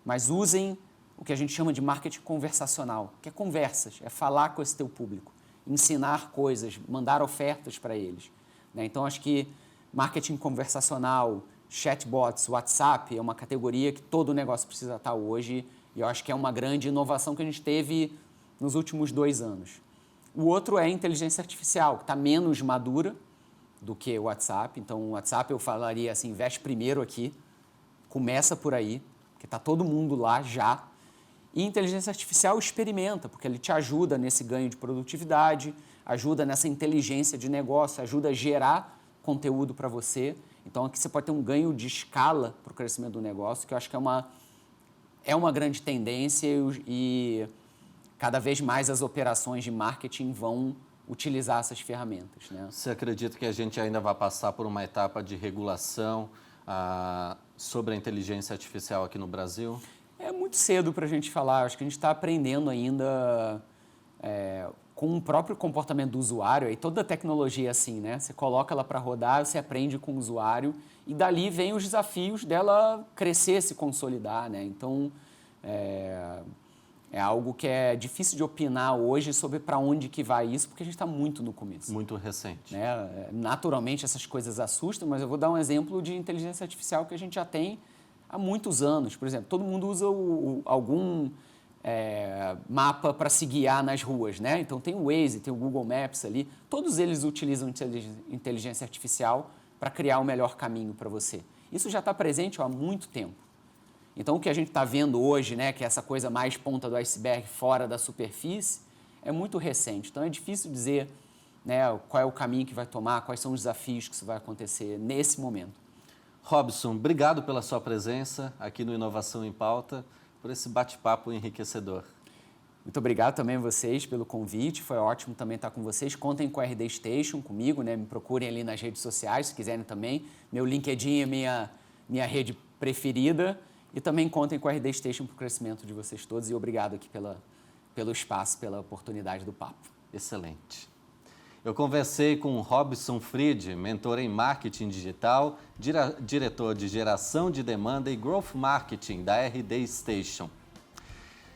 mas usem o que a gente chama de marketing conversacional, que é conversas, é falar com esse teu público, ensinar coisas, mandar ofertas para eles, né? Então, acho que marketing conversacional, chatbots, WhatsApp é uma categoria que todo negócio precisa estar hoje, e eu acho que é uma grande inovação que a gente teve nos últimos 2 anos. O outro é a inteligência artificial, que está menos madura do que o WhatsApp. Então, o WhatsApp eu falaria assim, investe primeiro aqui, começa por aí, porque está todo mundo lá já. E inteligência artificial experimenta, porque ele te ajuda nesse ganho de produtividade, ajuda nessa inteligência de negócio, ajuda a gerar conteúdo para você. Então, aqui você pode ter um ganho de escala para o crescimento do negócio, que eu acho que é uma grande tendência e cada vez mais as operações de marketing vão utilizar essas ferramentas, né? Você acredita que a gente ainda vai passar por uma etapa de regulação sobre a inteligência artificial aqui no Brasil? É muito cedo para a gente falar. Acho que a gente está aprendendo ainda com o próprio comportamento do usuário. E toda a tecnologia é assim, né? Você coloca ela para rodar, você aprende com o usuário e dali vem os desafios dela crescer, se consolidar, né? Então, É algo que é difícil de opinar hoje sobre para onde que vai isso, porque a gente está muito no começo. Muito recente. Né? Naturalmente, essas coisas assustam, mas eu vou dar um exemplo de inteligência artificial que a gente já tem há muitos anos. Por exemplo, todo mundo usa algum mapa para se guiar nas ruas, né? Então, tem o Waze, tem o Google Maps ali. Todos eles utilizam inteligência artificial para criar o melhor caminho para você. Isso já está presente há muito tempo. Então, o que a gente está vendo hoje, né, que é essa coisa mais ponta do iceberg, fora da superfície, é muito recente. Então, é difícil dizer, né, qual é o caminho que vai tomar, quais são os desafios que isso vai acontecer nesse momento. Robson, obrigado pela sua presença aqui no Inovação em Pauta, por esse bate-papo enriquecedor. Muito obrigado também a vocês pelo convite, foi ótimo também estar com vocês. Contem com a RD Station, comigo, né? Me procurem ali nas redes sociais, se quiserem também. Meu LinkedIn é minha rede preferida. E também contem com a RD Station para o crescimento de vocês todos. E obrigado aqui pelo espaço, pela oportunidade do papo. Excelente. Eu conversei com Robson Fried, mentor em marketing digital, diretor de geração de demanda e growth marketing da RD Station.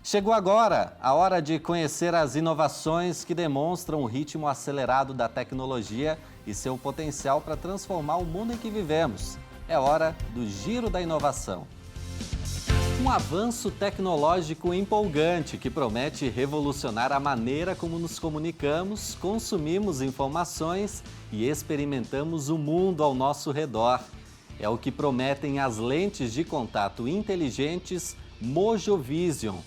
Chegou agora a hora de conhecer as inovações que demonstram o ritmo acelerado da tecnologia e seu potencial para transformar o mundo em que vivemos. É hora do Giro da Inovação. Um avanço tecnológico empolgante que promete revolucionar a maneira como nos comunicamos, consumimos informações e experimentamos o mundo ao nosso redor. É o que prometem as lentes de contato inteligentes Mojovision.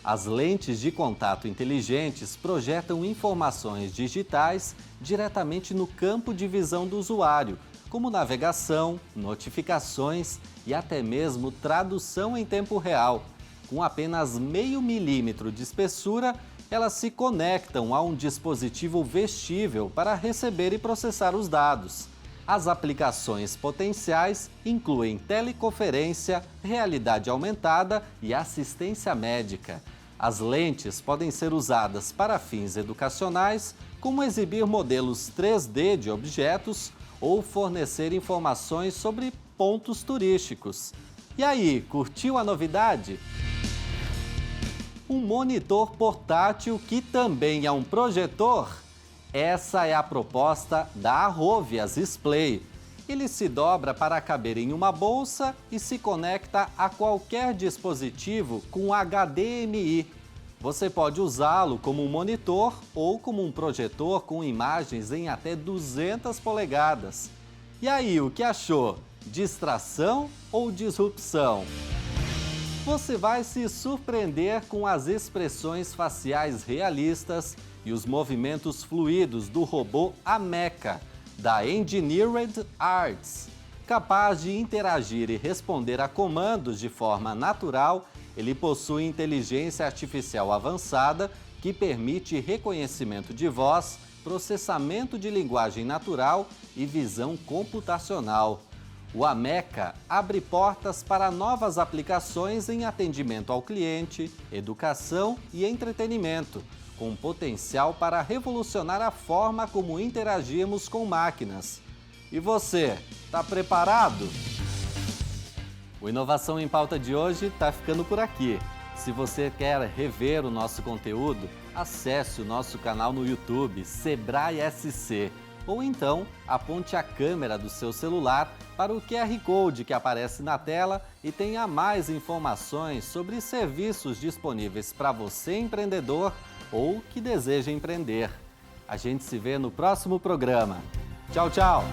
As lentes de contato inteligentes projetam informações digitais diretamente no campo de visão do usuário, como navegação, notificações e até mesmo tradução em tempo real. Com apenas 0,5 milímetro de espessura, elas se conectam a um dispositivo vestível para receber e processar os dados. As aplicações potenciais incluem teleconferência, realidade aumentada e assistência médica. As lentes podem ser usadas para fins educacionais, como exibir modelos 3D de objetos, ou fornecer informações sobre pontos turísticos. E aí, curtiu a novidade? Um monitor portátil que também é um projetor? Essa é a proposta da Arrovias Splay. Ele se dobra para caber em uma bolsa e se conecta a qualquer dispositivo com HDMI. Você pode usá-lo como um monitor ou como um projetor com imagens em até 200 polegadas. E aí, o que achou? Distração ou disrupção? Você vai se surpreender com as expressões faciais realistas e os movimentos fluidos do robô Ameca, da Engineered Arts. Capaz de interagir e responder a comandos de forma natural, ele possui inteligência artificial avançada que permite reconhecimento de voz, processamento de linguagem natural e visão computacional. O Ameca abre portas para novas aplicações em atendimento ao cliente, educação e entretenimento, com potencial para revolucionar a forma como interagimos com máquinas. E você, está preparado? O Inovação em Pauta de hoje está ficando por aqui. Se você quer rever o nosso conteúdo, acesse o nosso canal no YouTube, Sebrae SC. Ou então, aponte a câmera do seu celular para o QR Code que aparece na tela e tenha mais informações sobre serviços disponíveis para você, empreendedor, ou que deseja empreender. A gente se vê no próximo programa. Tchau, tchau!